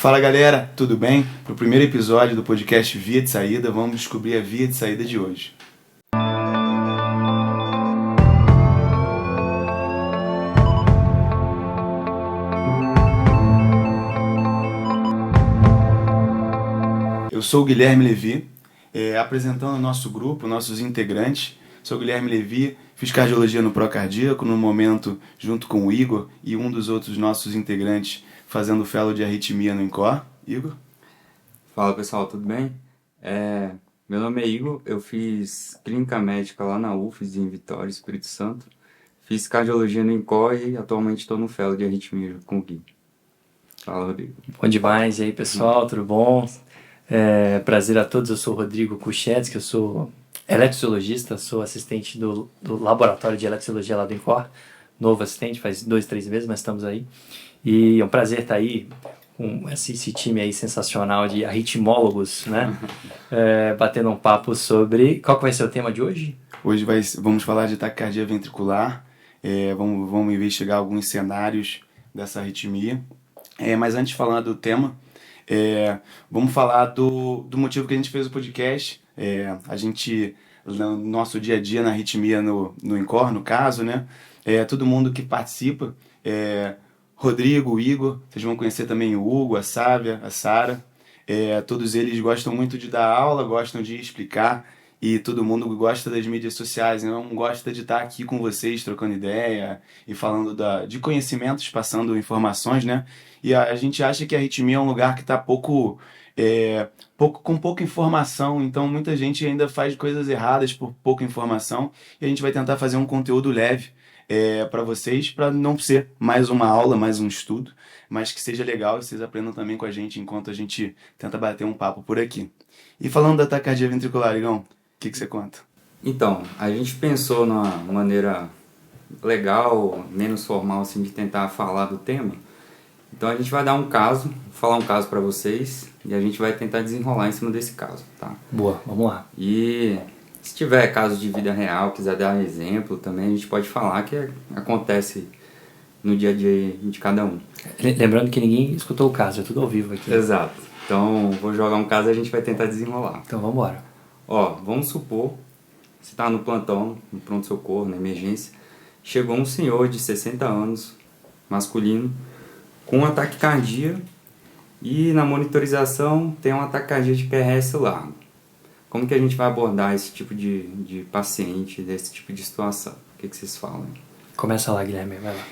Fala galera, tudo bem? Para o primeiro episódio do podcast Via de Saída, vamos descobrir a via de saída de hoje. Eu sou o Guilherme Levi, apresentando o nosso grupo, nossos integrantes. Sou o Guilherme Levi, fiz cardiologia no Procardíaco, no momento junto com o Igor e um dos outros nossos integrantes fazendo fellow de arritmia no INCOR. Igor? Fala pessoal, tudo bem? Meu nome é Igor, eu fiz clínica médica lá na UFES em Vitória, Espírito Santo. Fiz cardiologia no INCOR e atualmente estou no fellow de arritmia com o Gui. Fala, Rodrigo. Bom demais, e aí pessoal, tudo bom? Prazer a todos, eu sou o Rodrigo Kuchetski, eu sou eletrofisiologista, sou assistente do laboratório de eletrofisiologia lá do INCOR, novo assistente, faz 2-3 meses, mas estamos aí. E é um prazer estar aí com esse time aí sensacional de arritmólogos, né? Batendo um papo sobre... Qual que vai ser o tema de hoje? Hoje vamos falar de taquicardia ventricular, vamos investigar alguns cenários dessa arritmia. Mas antes de falar do tema, vamos falar do motivo que a gente fez o podcast. A gente, no nosso dia a dia na arritmia no INCOR, no caso, né? Todo mundo que participa, Rodrigo, o Igor, vocês vão conhecer também o Hugo, a Sávia, a Sara. Todos eles gostam muito de dar aula, gostam de explicar e todo mundo gosta das mídias sociais, não gosta de estar aqui com vocês trocando ideia e falando de conhecimentos, passando informações, né? E a gente acha que a arritmia é um lugar que está com pouca informação, então muita gente ainda faz coisas erradas por pouca informação e a gente vai tentar fazer um conteúdo leve para vocês, para não ser mais uma aula, mais um estudo, mas que seja legal e vocês aprendam também com a gente enquanto a gente tenta bater um papo por aqui. E falando da taquicardia ventricular, Igão, o que você conta? Então, a gente pensou numa maneira legal, menos formal assim, de tentar falar do tema. Então a gente vai dar falar um caso para vocês e a gente vai tentar desenrolar em cima desse caso, tá? Boa, vamos lá. E se tiver caso de vida real, quiser dar um exemplo também, a gente pode falar que acontece no dia a dia de cada um. Lembrando que ninguém escutou o caso, é tudo ao vivo aqui. Exato. Então, vou jogar um caso e a gente vai tentar desenrolar. Então, vamos embora. Vamos supor, você está no plantão, no pronto-socorro, na emergência, chegou um senhor de 60 anos, masculino, com um ataque cardíaco e na monitorização tem um ataque cardíaco de QRS largo. Como que a gente vai abordar esse tipo de paciente, desse tipo de situação? O que vocês falam? Começa lá, Guilherme, vai lá.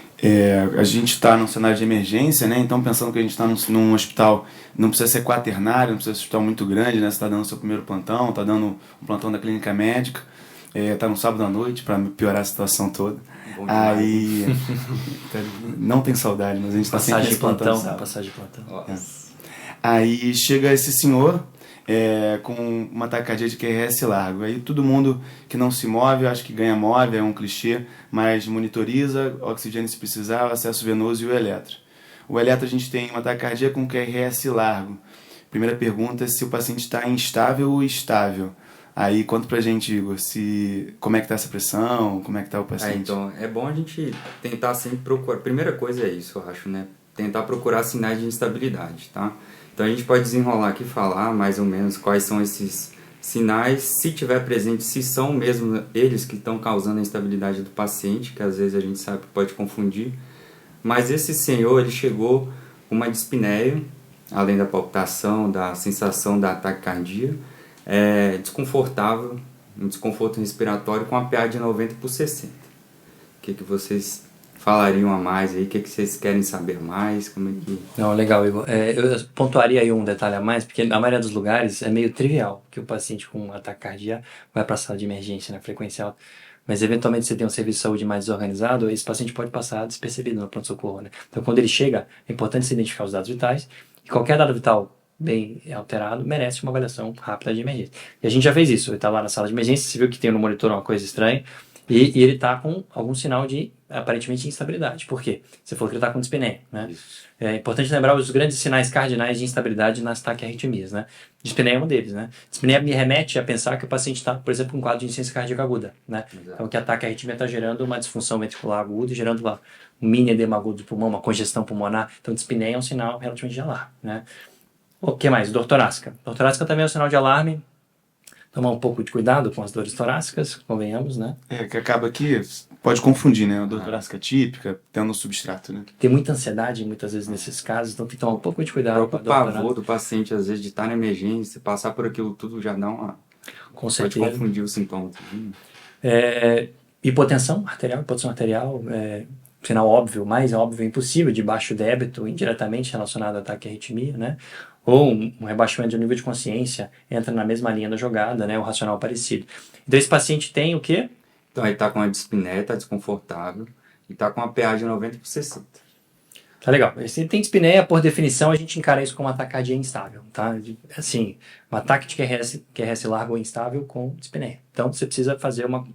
A gente está num cenário de emergência, né? Então pensando que a gente está num hospital, não precisa ser quaternário, não precisa ser um hospital muito grande, né? Você está dando o seu primeiro plantão, está dando um plantão da clínica médica, está no sábado à noite para piorar a situação toda. Aí não tem saudade, mas a gente está sempre nesse plantão. Passagem de plantão. Aí chega esse senhor com uma taquicardia de QRS largo. Aí todo mundo que não se move, acho que ganha move, é um clichê, mas monitoriza, oxigênio se precisar, o acesso venoso e o eletro. O eletro a gente tem uma taquicardia com QRS largo. Primeira pergunta é se o paciente está instável ou estável. Aí conta pra gente, Igor, como é que tá essa pressão, como é que tá o paciente. Então, é bom a gente tentar sempre procurar, primeira coisa é isso, eu acho, né? Tentar procurar sinais de instabilidade, tá? Então a gente pode desenrolar aqui e falar mais ou menos quais são esses sinais, se tiver presente, se são mesmo eles que estão causando a instabilidade do paciente, que às vezes a gente sabe que pode confundir. Mas esse senhor, ele chegou com uma dispneia, além da palpitação, da sensação da taquicardia, desconfortável, um desconforto respiratório com a PA de 90/60. O que vocês falariam a mais aí? O que vocês querem saber mais? Como é que... Não, legal, Igor. Eu pontuaria aí um detalhe a mais, porque na maioria dos lugares é meio trivial que o paciente com ataque cardíaco vai para a sala de emergência, na frequência alta. Mas eventualmente você tem um serviço de saúde mais desorganizado, esse paciente pode passar despercebido no pronto-socorro, né? Então quando ele chega, é importante se identificar os dados vitais, e qualquer dado vital bem alterado merece uma avaliação rápida de emergência. E a gente já fez isso, ele está lá na sala de emergência, você viu que tem no monitor uma coisa estranha, e ele está com algum sinal de, aparentemente, instabilidade. Por quê? Você falou que ele está com dispneia, né? Isso. É importante lembrar os grandes sinais cardinais de instabilidade nas taquiarritmias, né? Dispneia é um deles, né? Dispneia me remete a pensar que o paciente está, por exemplo, com um quadro de insuficiência cardíaca aguda, né? Exato. Então, que a taquiarritmia está gerando uma disfunção ventricular aguda e gerando lá mini edema agudo do pulmão, uma congestão pulmonar. Então, dispneia é um sinal relativamente de alarme, né? O que mais? Dor torácica. Dor torácica também é um sinal de alarme. Tomar um pouco de cuidado com as dores torácicas, convenhamos, né? Que acaba que pode confundir, né? A dor torácica típica, tendo um substrato, né? Tem muita ansiedade muitas vezes nesses casos, então tem que tomar um pouco de O cuidado com a próprio dor pavor torácica. do paciente, às vezes, de estar na emergência, passar por aquilo tudo já dá uma... Com Pode certeza. confundir os sintomas. Hipotensão arterial, sinal óbvio, mais óbvio impossível, de baixo débito, indiretamente relacionado a ataque à arritmia, né? Ou um rebaixamento do nível de consciência entra na mesma linha da jogada, né? O racional parecido. Então esse paciente tem o quê? Então aí tá com a dispneia, tá desconfortável e tá com a PA de 90/60. Tá legal. Se tem dispneia, por definição, a gente encara isso como um ataque cardíaco instável, tá? Assim, um ataque de QRS largo ou instável com dispneia. Então, você precisa fazer uma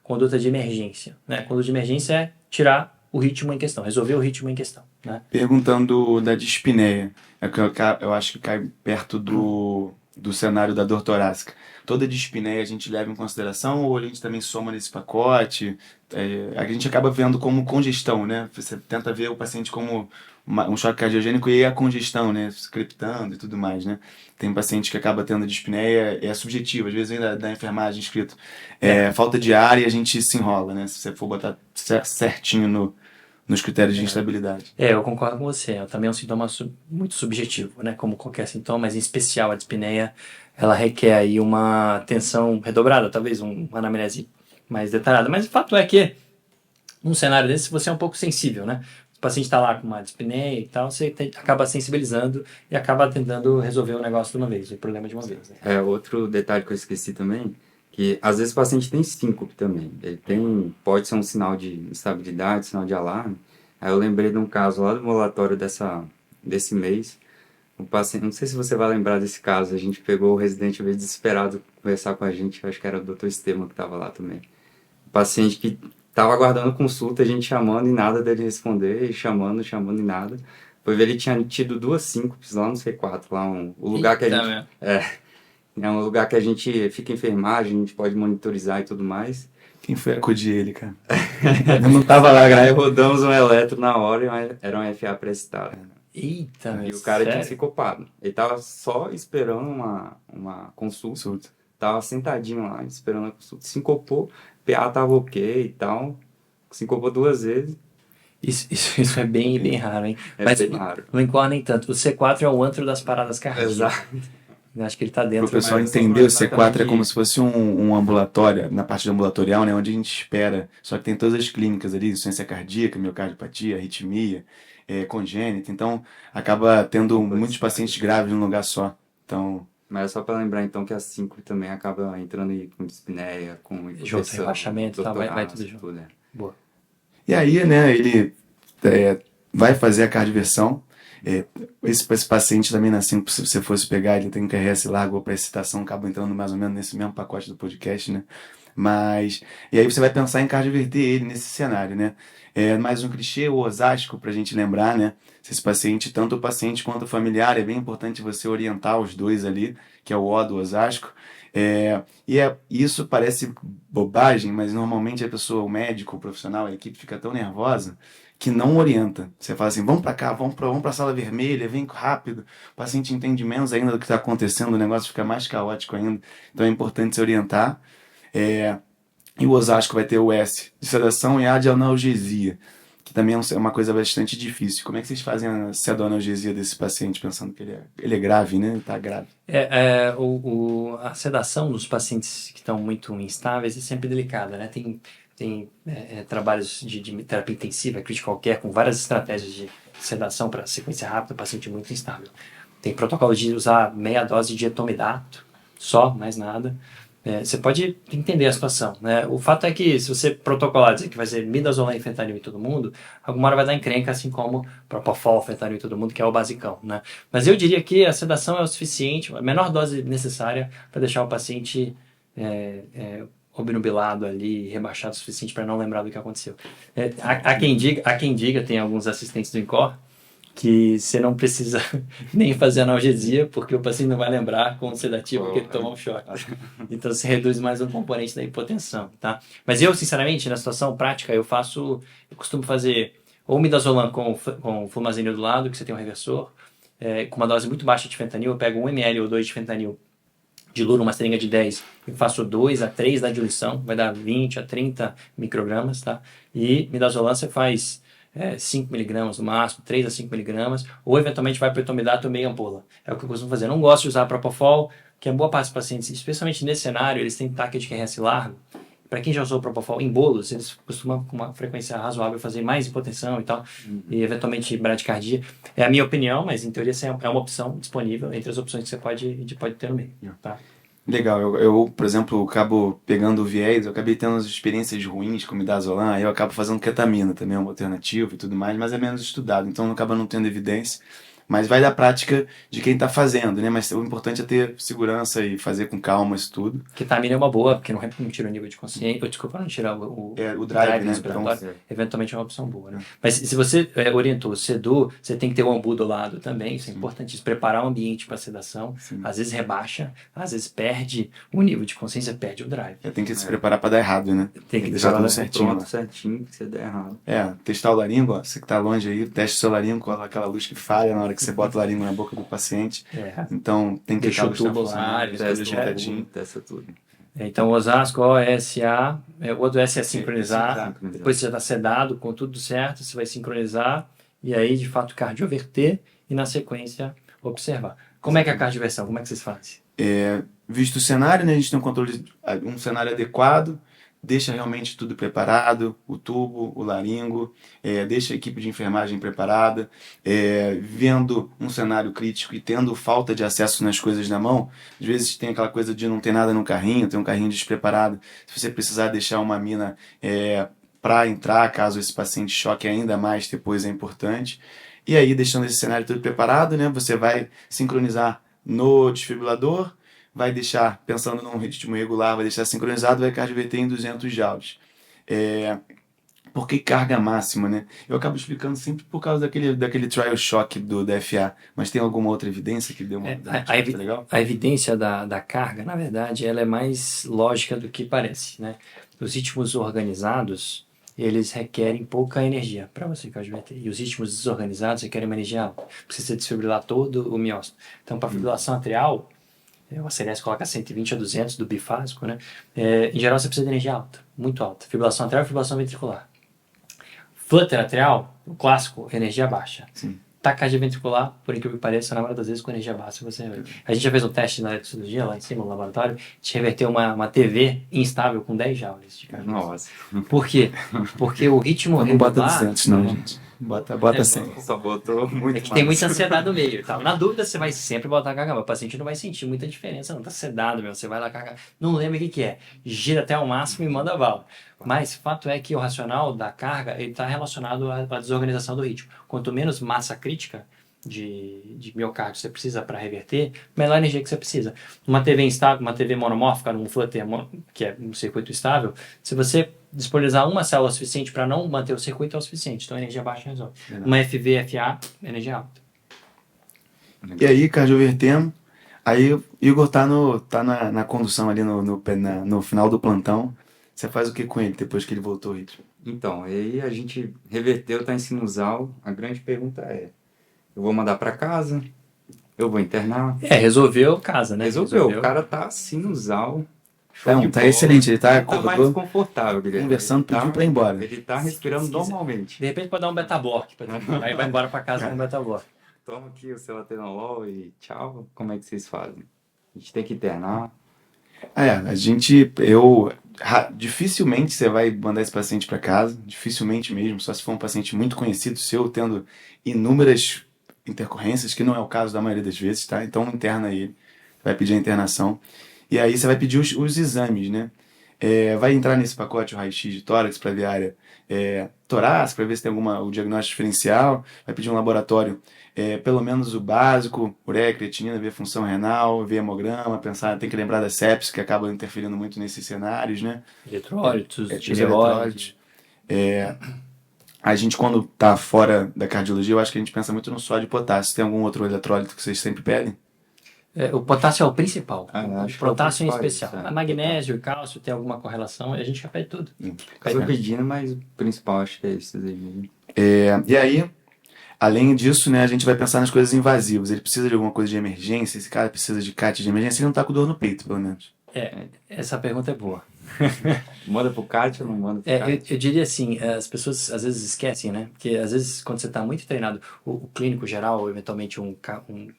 conduta de emergência, né? Conduta de emergência é tirar o ritmo em questão, resolver o ritmo em questão, né? Perguntando da dispneia, eu acho que cai perto do cenário da dor torácica. Toda dispneia a gente leva em consideração ou a gente também soma nesse pacote? A gente acaba vendo como congestão, né? Você tenta ver o paciente como um choque cardiogênico e a congestão, né? Criptando e tudo mais, né? Tem paciente que acaba tendo dispneia, é subjetivo, às vezes vem da enfermagem escrito. Falta de ar e a gente se enrola, né? Se você for botar certinho nos critérios de instabilidade. Eu concordo com você. Também é um sintoma muito subjetivo, né? Como qualquer sintoma, mas em especial a dispneia, ela requer aí uma atenção redobrada, talvez uma anamnese mais detalhada. Mas o fato é que, num cenário desse, você é um pouco sensível, né? O paciente está lá com uma dispneia e tal, você acaba sensibilizando e acaba tentando resolver o negócio de uma vez, o problema de uma vez. Né? Outro detalhe que eu esqueci também, que às vezes o paciente tem síncope também. Pode ser um sinal de instabilidade, sinal de alarme. Aí eu lembrei de um caso lá do ambulatório desse mês. O paciente, não sei se você vai lembrar desse caso, a gente pegou o residente veio desesperado conversar com a gente, acho que era o Dr. Esteban que estava lá também. O paciente que estava aguardando consulta, a gente chamando e nada dele responder, e chamando e nada. Foi ver ele tinha tido 2 síncopes lá no C4, lá o lugar que a gente... É um lugar que a gente fica enfermagem, a gente pode monitorizar e tudo mais. Quem foi acudir ele, cara? Eu não tava lá, Aí rodamos um eletro na hora e era um FA pré-excitado. Eita, E o cara sério? tinha sincopado. Ele tava só esperando uma consulta. Tava sentadinho lá, esperando a consulta. Sincopou, PA tava ok e tal. Sincopou 2 vezes. Isso é bem raro, hein? Mas bem raro. Não incorre nem tanto. O C4 é o antro das paradas cardíacas. Exato. Eu acho que ele tá dentro. Para o pessoal mas entender, o exatamente C4 é como se fosse um ambulatório, na parte do ambulatorial, né, onde a gente espera, só que tem todas as clínicas ali, insuficiência cardíaca, miocardiopatia, arritmia, congênita, então acaba tendo muitos pacientes graves num lugar só. Então, Mas é só para lembrar então que a síncope também acaba entrando aí com dispneia, com Junto, relaxamento, tá, vai tudo junto. tudo, Boa. e aí, né, ele vai fazer a cardioversão. Esse paciente também, assim, se você fosse pegar, ele tem um QRS largo ou pré-excitação, acaba entrando mais ou menos nesse mesmo pacote do podcast, né? Mas, e aí você vai pensar em cardioverter ele nesse cenário, né? Mais um clichê, o osasco, pra gente lembrar, né? Se esse paciente, tanto o paciente quanto o familiar, é bem importante você orientar os dois ali, que é o O do osasco. Isso parece bobagem, mas normalmente a pessoa, o médico, o profissional, a equipe fica tão nervosa que não orienta. Você fala assim, vamos para cá, vamos para a sala vermelha, vem rápido. O paciente entende menos ainda do que está acontecendo, o negócio fica mais caótico ainda. Então é importante se orientar. E o osasco vai ter o S de sedação e A de analgesia, que também é uma coisa bastante difícil. Como é que vocês fazem a pseudoanalgesia desse paciente, pensando que ele é grave, né? Ele está grave. A sedação dos pacientes que estão muito instáveis é sempre delicada, né? Tem trabalhos de terapia intensiva, critical care, com várias estratégias de sedação para sequência rápida, paciente muito instável. Tem protocolo de usar meia dose de etomidato, só, mais nada. Você pode entender a situação, né? O fato é que se você protocolar, dizer que vai ser midazolam e fentanil em todo mundo, alguma hora vai dar encrenca, assim como propofol, fentanil em todo mundo, que é o basicão, né? Mas eu diria que a sedação é o suficiente, a menor dose necessária para deixar o paciente obnubilado ali, rebaixado o suficiente para não lembrar do que aconteceu. Há quem diga, tem alguns assistentes do INCOR, que você não precisa nem fazer analgesia, porque o paciente não vai lembrar com o sedativo porque ele tomou um choque. Então você reduz mais um componente da hipotensão, tá? Mas eu, sinceramente, na situação prática, eu costumo fazer ou midazolam com flumazenil do lado, que você tem um reversor, com uma dose muito baixa de fentanil, eu pego 1 ml ou 2 de fentanil, diluo uma seringa de 10 e faço 2 a 3 da diluição, vai dar 20 a 30 microgramas, tá? E midazolam você faz 5 miligramas no máximo, 3 a 5 miligramas, ou eventualmente vai para o etomidato meia ampola. É o que eu costumo fazer. Eu não gosto de usar Propofol, que é boa parte dos pacientes, especialmente nesse cenário, eles têm taque de QRS largo. Para quem já usou Propofol em bolos, eles costumam com uma frequência razoável fazer mais hipotensão e tal, e eventualmente bradicardia. É a minha opinião, mas em teoria essa é uma opção disponível entre as opções que você pode ter no meio, tá? Legal, eu, por exemplo, acabo pegando o viés, eu acabei tendo as experiências ruins com midazolam, aí eu acabo fazendo ketamina também, é uma alternativa e tudo mais, mas é menos estudado, então acaba não tendo evidência. Mas vai da prática de quem está fazendo, né? Mas o importante é ter segurança e fazer com calma isso tudo. Ketamina é uma boa, porque não tira o nível de consciência. Desculpa, não tira o drive, né? respiratório. Então, eventualmente é uma opção boa, né? Mas se você orientou cedo, você tem que ter o ambu do lado também. Isso é importantíssimo. Preparar o ambiente para sedação. Sim. Às vezes rebaixa, às vezes perde o nível de consciência, perde o drive. Tem que se preparar para dar errado, né? Tem que deixar tudo certinho. Certinho, que você der errado. Testar o laringo, ó, você que tá longe aí, teste o seu laringo com aquela luz que falha na hora que você bota o laringo na boca do paciente. Então tem que deixar o tubo lá, testa tudo. Então, Osasco, OSA, o outro S é sincronizar. Depois você já está sedado, com tudo certo, você vai sincronizar e aí, de fato, cardioverter e, na sequência, observar. Como é que é a cardioversão? Como é que vocês fazem? Visto o cenário, né, a gente tem um cenário adequado, deixa realmente tudo preparado, o tubo, o laringo, deixa a equipe de enfermagem preparada, vendo um cenário crítico e tendo falta de acesso nas coisas na mão, às vezes tem aquela coisa de não ter nada no carrinho, tem um carrinho despreparado, se você precisar deixar uma mina para entrar, caso esse paciente choque ainda mais, depois é importante. E aí, deixando esse cenário todo preparado, né, você vai sincronizar no desfibrilador, vai deixar, pensando num ritmo regular, vai deixar sincronizado, vai cardioverter em 200 joules. Por que carga máxima, né? Eu acabo explicando sempre por causa daquele trial shock da FA, mas tem alguma outra evidência que deu uma legal? A evidência da carga, na verdade, ela é mais lógica do que parece, né? Os ritmos organizados, eles requerem pouca energia para você cardioverter. E os ritmos desorganizados requerem uma energia alta. Precisa desfibrilar todo o miócito. Então, para fibrilação atrial, o CLS coloca 120 a 200 do bifásico, né? Em geral, você precisa de energia alta, muito alta. Fibrilação atrial e fibrilação ventricular. Flutter atrial, o clássico, energia baixa. Sim. Taquicardia ventricular, por incrível que pareça, na maioria das vezes com energia baixa você reverte. A gente já fez um teste na eletrocirurgia, lá em cima no laboratório, a gente reverteu uma TV instável com 10 joules de carga. Nossa. Por quê? Porque o ritmo não regular... Não bota 200 não, gente. Bota 100. Só botou muito É que tem muita ansiedade no meio e tal. Na dúvida, você vai sempre botar carga. O paciente não vai sentir muita diferença, não. Tá sedado, meu. Você vai lá carregar. Não lembra o que é. Gira até o máximo e manda bala. Mas fato é que o racional da carga ele está relacionado à desorganização do ritmo. Quanto menos massa crítica de miocárdio você precisa para reverter, melhor energia que você precisa. Uma TV instável, uma TV monomórfica, um flutter, que é um circuito estável, se você disponibilizar uma célula suficiente para não manter o circuito, é o suficiente. Então, energia baixa resolve. Uma FV, FA, energia alta. E aí, cardiovertemos. Aí, o Igor tá na condução ali no final do plantão. Você faz o que com ele depois que ele voltou ao ritmo? Então, aí a gente reverteu, tá em sinusal. A grande pergunta é, eu vou mandar para casa? Eu vou internar? Resolveu casa, né? Resolveu. O cara tá sinusal. Tá excelente, ele tá mais confortável, Guilherme. Conversando, pediu pra ir embora. Ele tá respirando normalmente. De repente pode dar um beta-block, aí vai embora pra casa com um beta-block. Toma aqui o seu atenolol e tchau. Como é que vocês fazem? A gente tem que internar. Dificilmente você vai mandar esse paciente para casa, dificilmente mesmo, só se for um paciente muito conhecido seu, tendo inúmeras intercorrências, que não é o caso da maioria das vezes, tá? Então interna ele, vai pedir a internação. E aí você vai pedir os exames, né? Vai entrar nesse pacote o raio-x de tórax para ver a área torácica, para ver se tem o diagnóstico diferencial, vai pedir um laboratório, pelo menos o básico, ureia, creatinina, ver função renal, ver hemograma, tem que lembrar da sepsis, que acaba interferindo muito nesses cenários, né? Eletrólitos, tireoide. A gente, quando tá fora da cardiologia, eu acho que a gente pensa muito no sódio e potássio. Tem algum outro eletrólito que vocês sempre pedem? O potássio é o principal. Acho o potássio em especial. Isso, A magnésio e cálcio tem alguma correlação e a gente já pede tudo. Eu tô pedindo, mas o principal acho que é isso aí mesmo. E aí, além disso, né, a gente vai pensar nas coisas invasivas. Ele precisa de alguma coisa de emergência, esse cara precisa de CAT de emergência, ele não tá com dor no peito, pelo menos. Essa pergunta é boa. Manda pro CAT ou não manda pro Eu, CAT? eu diria assim, as pessoas às vezes esquecem, né? Porque às vezes quando você está muito treinado, o clínico geral, ou eventualmente um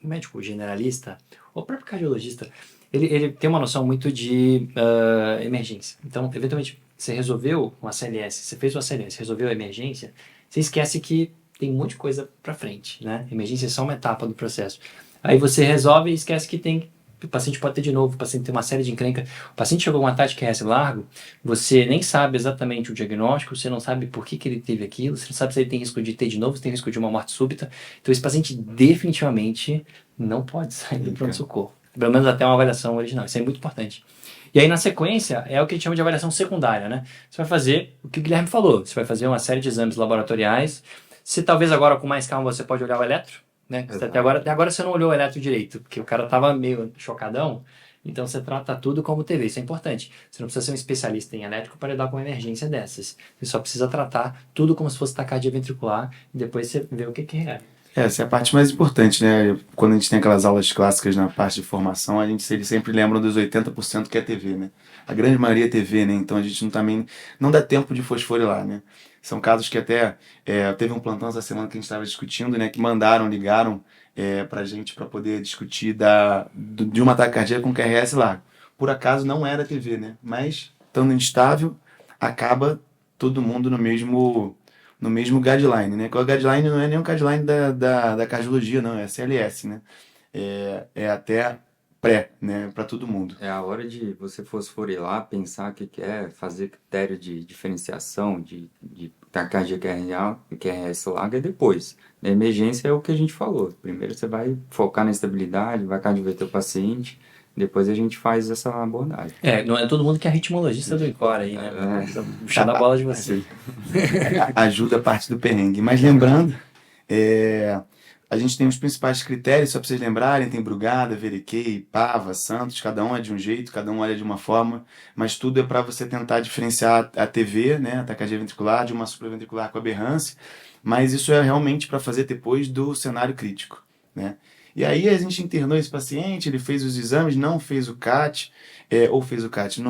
médico generalista, ou o próprio cardiologista, ele tem uma noção muito de emergência. Então, eventualmente, você resolveu uma CLS, você fez uma CLS, resolveu a emergência, você esquece que tem um monte de coisa para frente, né? Emergência é só uma etapa do processo. Aí você resolve e esquece que o paciente pode ter de novo, o paciente tem uma série de encrencas. O paciente chegou com um ataque de QRS largo, você nem sabe exatamente o diagnóstico, você não sabe por que ele teve aquilo, você não sabe se ele tem risco de ter de novo, se tem risco de uma morte súbita. Então esse paciente definitivamente não pode sair do pronto-socorro. Pelo menos até uma avaliação original. Isso é muito importante. E aí, na sequência, é o que a gente chama de avaliação secundária, né? Você vai fazer o que o Guilherme falou. Você vai fazer uma série de exames laboratoriais. Se talvez agora, com mais calma, você pode olhar o eletro, né? Até agora você não olhou o eletro direito, porque o cara tava meio chocadão. Então, você trata tudo como TV. Isso é importante. Você não precisa ser um especialista em elétrico para lidar com uma emergência dessas. Você só precisa tratar tudo como se fosse taquicardia ventricular e depois você vê o que é. Essa é a parte mais importante, né? Quando a gente tem aquelas aulas clássicas na parte de formação, eles sempre lembram dos 80% que é TV, né? A grande maioria é TV, né? Então a gente também não dá tempo de fosforilar, né? São casos que até teve um plantão essa semana que a gente estava discutindo, né? Que ligaram pra gente para poder discutir de uma ataque cardíaco com QRS largo. Por acaso não era TV, né? Mas, estando instável, acaba todo mundo no mesmo guideline, né? Que o guideline não é nem o guideline da cardiologia, não, é CLS, né? É até pré, né? Para todo mundo. É a hora de você fosforilar, pensar o que que é, fazer critério de diferenciação de taquicardia QRS larga e depois. Na emergência é o que a gente falou. Primeiro você vai focar na estabilidade, vai cardioverter o paciente, depois a gente faz essa abordagem. Não é todo mundo que é ritmologista do INCOR aí, né? Puxando a bola de você. Ajuda a parte do perrengue. Mas lembrando, a gente tem os principais critérios, só para vocês lembrarem, tem Brugada, Veriquei, Pava, Santos, cada um é de um jeito, cada um olha de uma forma, mas tudo é para você tentar diferenciar a TV, né, a taquicardia ventricular, de uma supraventricular com aberrância, mas isso é realmente para fazer depois do cenário crítico, né? E aí a gente internou esse paciente, ele fez os exames, não fez o CAT, ou fez o CAT,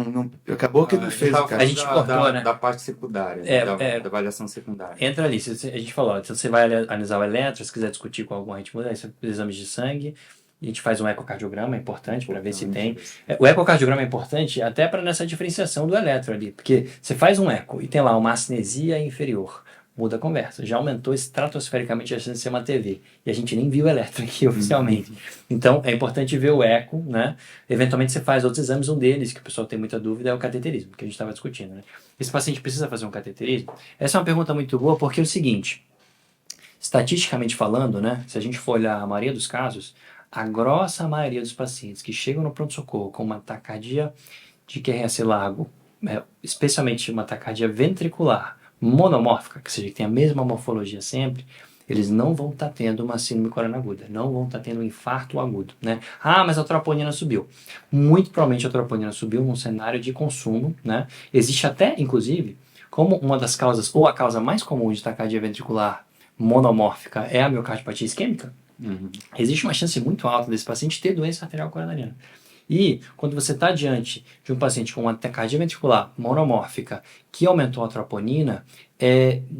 acabou que não fez o CAT. A gente cortou, né? Da parte secundária, da avaliação secundária. Entra ali, a gente falou, se você vai analisar o eletro, se quiser discutir com algum ritmo, você faz exames de sangue, a gente faz um ecocardiograma, é importante para ver se tem. O ecocardiograma é importante até para nessa diferenciação do eletro ali, porque você faz um eco e tem lá uma asnesia inferior, muda a conversa, já aumentou estratosfericamente a chance de ser uma TV, e a gente nem viu o eletro aqui oficialmente. Então, é importante ver o eco, né? Eventualmente você faz outros exames, um deles, que o pessoal tem muita dúvida, é o cateterismo, que a gente estava discutindo, né? Esse paciente precisa fazer um cateterismo? Essa é uma pergunta muito boa, porque é o seguinte, estatisticamente falando, né? Se a gente for olhar a maioria dos casos, a grossa maioria dos pacientes que chegam no pronto-socorro com uma taquicardia de QRS largo, especialmente uma taquicardia ventricular, monomórfica, que seja, que tem a mesma morfologia sempre, eles não vão estar tendo uma síndrome coronariana aguda, não vão estar tendo um infarto agudo, né? Ah, mas a troponina subiu. Muito provavelmente a troponina subiu num cenário de consumo, né? Existe até, inclusive, como uma das causas, ou a causa mais comum de taquicardia ventricular monomórfica é a miocardiopatia isquêmica, existe uma chance muito alta desse paciente ter doença arterial coronariana. E quando você está diante de um paciente com uma taquicardia ventricular monomórfica que aumentou a troponina,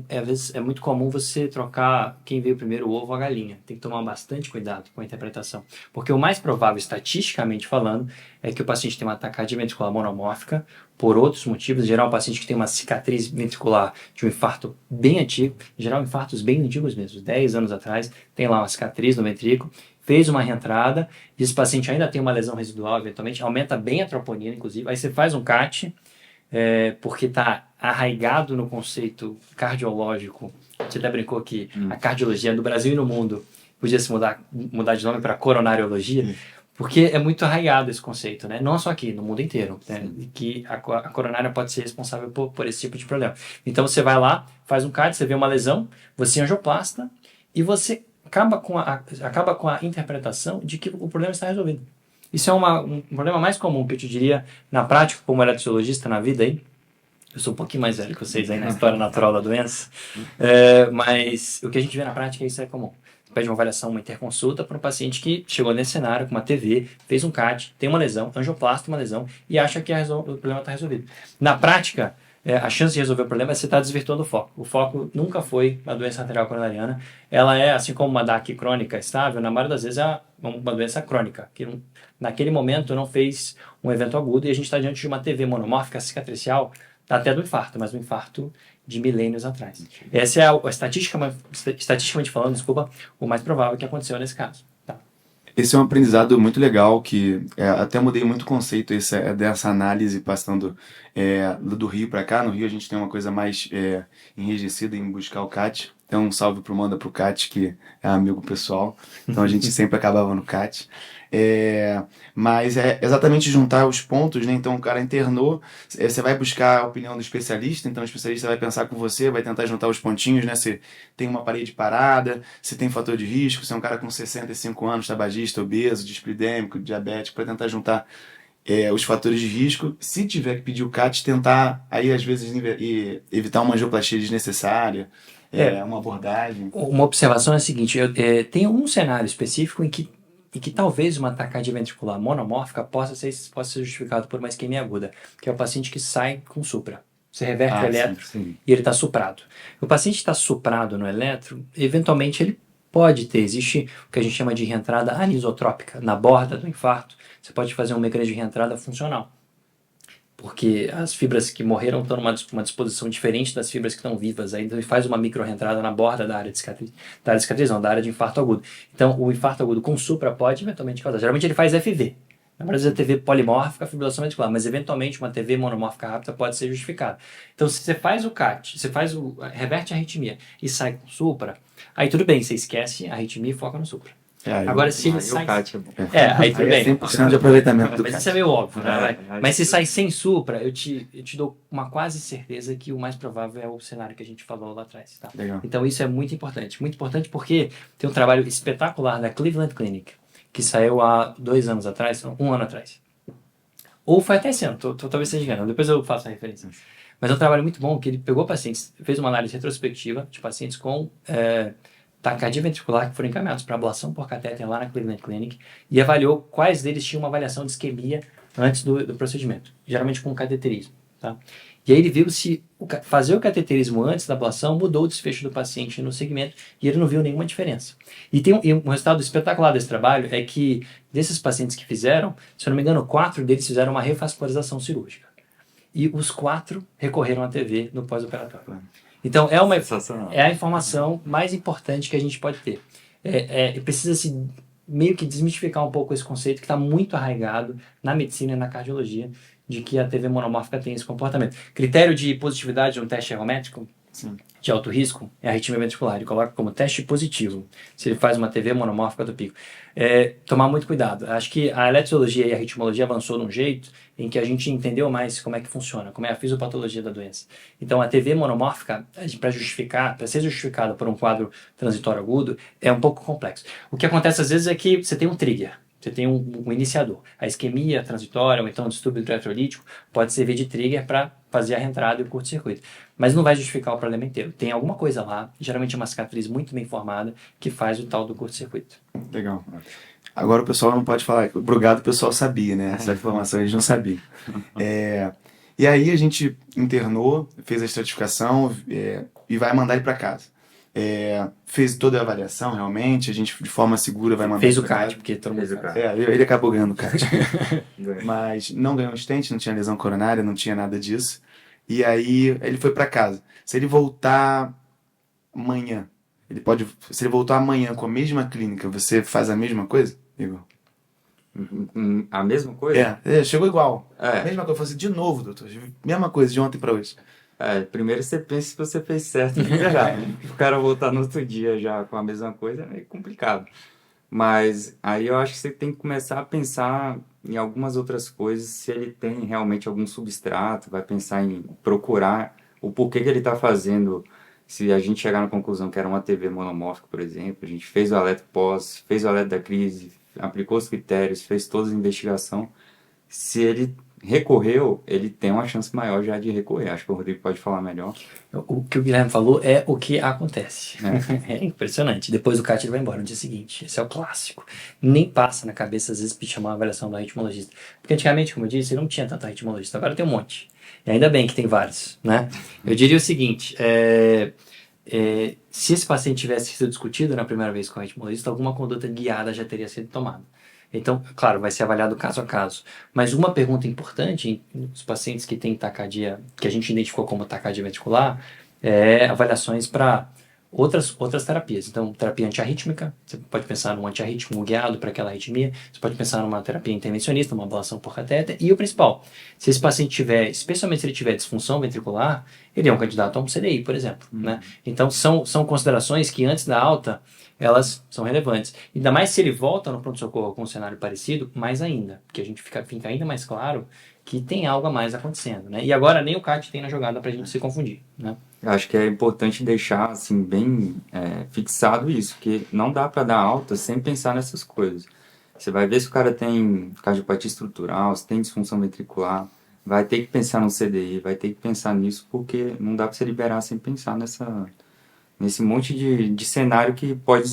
às vezes é muito comum você trocar quem veio primeiro, o ovo ou a galinha. Tem que tomar bastante cuidado com a interpretação. Porque o mais provável, estatisticamente falando, é que o paciente tem uma taquicardia ventricular monomórfica por outros motivos. Em geral, um paciente que tem uma cicatriz ventricular de um infarto bem antigo, em geral, infartos bem antigos mesmo, 10 anos atrás, tem lá uma cicatriz no ventrículo, fez uma reentrada, e esse paciente ainda tem uma lesão residual, eventualmente, aumenta bem a troponina, inclusive, aí você faz um CAT, porque está arraigado no conceito cardiológico. Você até brincou que a cardiologia no Brasil e no mundo podia se mudar de nome para coronariologia, porque é muito arraigado esse conceito, né? Não só aqui, no mundo inteiro, né? Que a coronária pode ser responsável por esse tipo de problema. Então você vai lá, faz um CAT, você vê uma lesão, você angioplasta e você acaba com a interpretação de que o problema está resolvido. Isso é um problema mais comum que eu te diria na prática como eletriciologista na vida aí. Eu sou um pouquinho mais velho que vocês aí na história natural da doença, mas o que a gente vê na prática é isso é comum. Você pede uma avaliação, uma interconsulta para um paciente que chegou nesse cenário com uma TV, fez um CAT, tem uma lesão, angioplastia, uma lesão, e acha que o problema está resolvido. Na prática, a chance de resolver o problema é você estar desvirtuando o foco. O foco nunca foi a doença arterial coronariana. Ela é, assim como uma DAC crônica estável, na maioria das vezes é uma doença crônica, que naquele momento não fez um evento agudo, e a gente está diante de uma TV monomórfica cicatricial até do infarto, mas um infarto de milênios atrás. Essa é a estatisticamente falando, desculpa, o mais provável que aconteceu nesse caso. Tá? Esse é um aprendizado muito legal, que até mudei muito o conceito dessa análise passando do Rio para cá. No Rio a gente tem uma coisa mais enrijecida em buscar o CAT. Então um salve pro Manda pro CAT, que é amigo pessoal. Então a gente sempre acabava no CAT. Mas é exatamente juntar os pontos, né? Então o cara internou, você vai buscar a opinião do especialista, então o especialista vai pensar com você, vai tentar juntar os pontinhos, né? Se tem uma parede parada, se tem fator de risco, se é um cara com 65 anos, tabagista, obeso, dislipidêmico, diabético, para tentar juntar os fatores de risco. Se tiver que pedir o CAT, tentar aí às vezes evitar uma angioplastia desnesssária, uma abordagem. Uma observação é a seguinte, tem um cenário específico em que talvez uma taquicardia ventricular monomórfica possa ser justificado por uma isquemia aguda, que é o paciente que sai com supra. Você reverte o eletro sim. e ele está suprado. O paciente está suprado no eletro, eventualmente ele pode ter, existe o que a gente chama de reentrada anisotrópica, na borda do infarto, você pode fazer um mecanismo de reentrada funcional. Porque as fibras que morreram estão numa disposição diferente das fibras que estão vivas. Aí então faz uma micro-reentrada na borda da área de cicatriz. Da área de cicatriz não, da área de infarto agudo. Então o infarto agudo com supra pode eventualmente causar. Geralmente ele faz FV. Na maioria das TV polimórfica, fibrilação ventricular, mas eventualmente uma TV monomórfica rápida pode ser justificada. Então se você faz o CAT, reverte a arritmia e sai com supra, aí tudo bem, você esquece a arritmia e foca no supra. Agora, se ele sai... CAT é bom. Aí tudo bem. 100% de aproveitamento do Mas CAT. isso é meio óbvio, né? Mas se sai sem supra, eu te dou uma quase certeza que o mais provável é o cenário que a gente falou lá atrás. Tá? Legal. Então isso é muito importante. Muito importante porque tem um trabalho espetacular da Cleveland Clinic, que saiu há 2 anos atrás, 1 ano atrás. Ou foi até esse ano, talvez seja engano. Depois eu faço a referência. Mas é um trabalho muito bom que ele pegou pacientes, fez uma análise retrospectiva de pacientes com... taquicardia ventricular que foram encaminhados para ablação por catéter lá na Cleveland Clinic e avaliou quais deles tinham uma avaliação de isquemia antes do procedimento, geralmente com cateterismo. Tá? E aí ele viu se fazer o cateterismo antes da ablação mudou o desfecho do paciente no segmento e ele não viu nenhuma diferença. E um resultado espetacular desse trabalho é que desses pacientes que fizeram, se eu não me engano, 4 deles fizeram uma revascularização cirúrgica. E os 4 recorreram à TV no pós-operatório. Então, é a informação mais importante que a gente pode ter. Precisa-se meio que desmistificar um pouco esse conceito que está muito arraigado na medicina e na cardiologia, de que a TV monomórfica tem esse comportamento. Critério de positividade de um teste ergométrico de alto risco é a arritmia ventricular. Ele coloca como teste positivo, se ele faz uma TV monomórfica do pico. Tomar muito cuidado. Acho que a eletrologia e a ritmologia avançou de um jeito em que a gente entendeu mais como é que funciona, como é a fisiopatologia da doença. Então a TV monomórfica, para ser justificada por um quadro transitório agudo, é um pouco complexo. O que acontece às vezes é que você tem um trigger. Você tem um iniciador. A isquemia transitória ou então o distúrbio eletrolítico pode servir de trigger para fazer a reentrada e o curto-circuito. Mas não vai justificar o problema inteiro. Tem alguma coisa lá, geralmente é uma cicatriz muito bem formada, que faz o tal do curto-circuito. Legal. Agora o pessoal não pode falar. O Brugado o pessoal sabia, né? Essa informação eles não sabiam. E aí a gente internou, fez a estratificação e vai mandar ele para casa. Fez toda a avaliação realmente, a gente de forma segura vai mandar. Fez o CAT, porque todo mundo fez. Ele acabou ganhando o CAT. Mas não ganhou um stent, não tinha lesão coronária, não tinha nada disso. E aí ele foi para casa. Se ele voltar amanhã, se ele voltar amanhã com a mesma clínica, você faz a mesma coisa, Igor? A mesma coisa? Chegou igual. Mesma coisa, fosse de novo, doutor. Mesma coisa de ontem para hoje. Primeiro você pensa se você fez certo ou errado. O cara voltar no outro dia já com a mesma coisa é meio complicado. Mas aí eu acho que você tem que começar a pensar em algumas outras coisas, se ele tem realmente algum substrato, vai pensar em procurar o porquê que ele está fazendo. Se a gente chegar na conclusão que era uma TV monomórfica, por exemplo, a gente fez o eletro pós, fez o eletro da crise, aplicou os critérios, fez toda a investigação. Se ele recorreu, ele tem uma chance maior já de recorrer. Acho que o Rodrigo pode falar melhor. O que o Guilherme falou é o que acontece. É impressionante. Depois o CAT ele vai embora no dia seguinte. Esse é o clássico. Nem passa na cabeça, às vezes, pedir chamar uma avaliação do arritmologista. Porque antigamente, como eu disse, não tinha tanto arritmologista. Agora tem um monte. E ainda bem que tem vários, né? Eu diria o seguinte, se esse paciente tivesse sido discutido na primeira vez com o arritmologista, alguma conduta guiada já teria sido tomada. Então, claro, vai ser avaliado caso a caso. Mas uma pergunta importante nos pacientes que têm taquicardia, que a gente identificou como taquicardia ventricular, é avaliações para outras terapias. Então, terapia antiarrítmica, você pode pensar num antiarrítmico guiado para aquela arritmia, você pode pensar numa terapia intervencionista, uma ablação por catéter, e o principal, se esse paciente tiver, especialmente se ele tiver disfunção ventricular, ele é um candidato a um CDI, por exemplo, né? Então, são considerações que antes da alta, elas são relevantes. Ainda mais se ele volta no pronto-socorro com um cenário parecido, mais ainda, porque a gente fica ainda mais claro que tem algo a mais acontecendo, né? E agora nem o CAT tem na jogada para a gente se confundir, né? Eu acho que é importante deixar assim bem fixado isso, que não dá para dar alta sem pensar nessas coisas. Você vai ver se o cara tem cardiopatia estrutural, se tem disfunção ventricular, vai ter que pensar no CDI, vai ter que pensar nisso, porque não dá para você liberar sem pensar nesse monte de cenário que pode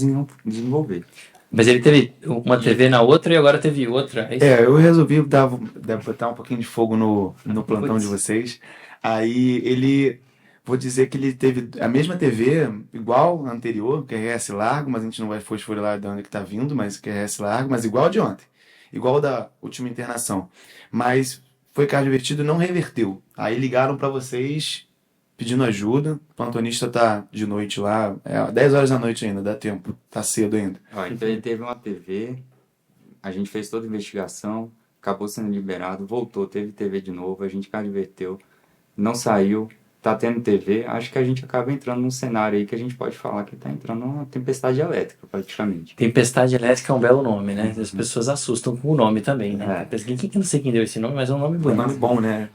desenvolver. Mas ele teve uma TV na outra e agora teve outra. É isso? Eu resolvi botar um pouquinho de fogo no plantão de vocês. Aí vou dizer que ele teve a mesma TV, igual a anterior, QRS largo, mas a gente não vai fosforilar de onde que tá vindo, mas QRS largo, mas igual a de ontem. Igual da última internação. Mas foi cardiovertido e não reverteu. Aí ligaram para vocês pedindo ajuda. O plantonista tá de noite lá, 10 horas da noite ainda, dá tempo. Tá cedo ainda. Então ele teve uma TV, a gente fez toda a investigação, acabou sendo liberado, voltou, teve TV de novo, a gente cardioverteu, não saiu, tá tendo TV, acho que a gente acaba entrando num cenário aí que a gente pode falar que tá entrando numa tempestade elétrica, praticamente. Tempestade elétrica é um belo nome, né? As pessoas assustam com o nome também, né? Não sei quem deu esse nome, mas é um nome Um bonito. nome bom, né?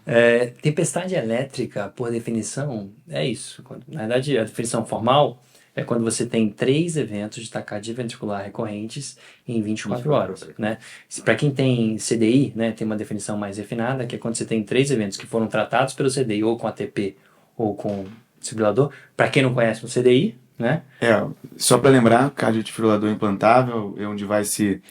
Tempestade elétrica, por definição, é isso. Na verdade, a definição formal é quando você tem 3 eventos de taquicardia ventricular recorrentes em 24 horas, né? Para quem tem CDI, né, tem uma definição mais refinada, que é quando você tem 3 eventos que foram tratados pelo CDI ou com ATP ou com desfibrilador. Para quem não conhece o CDI, né? Só para lembrar, cardiodefibrilador implantável é um device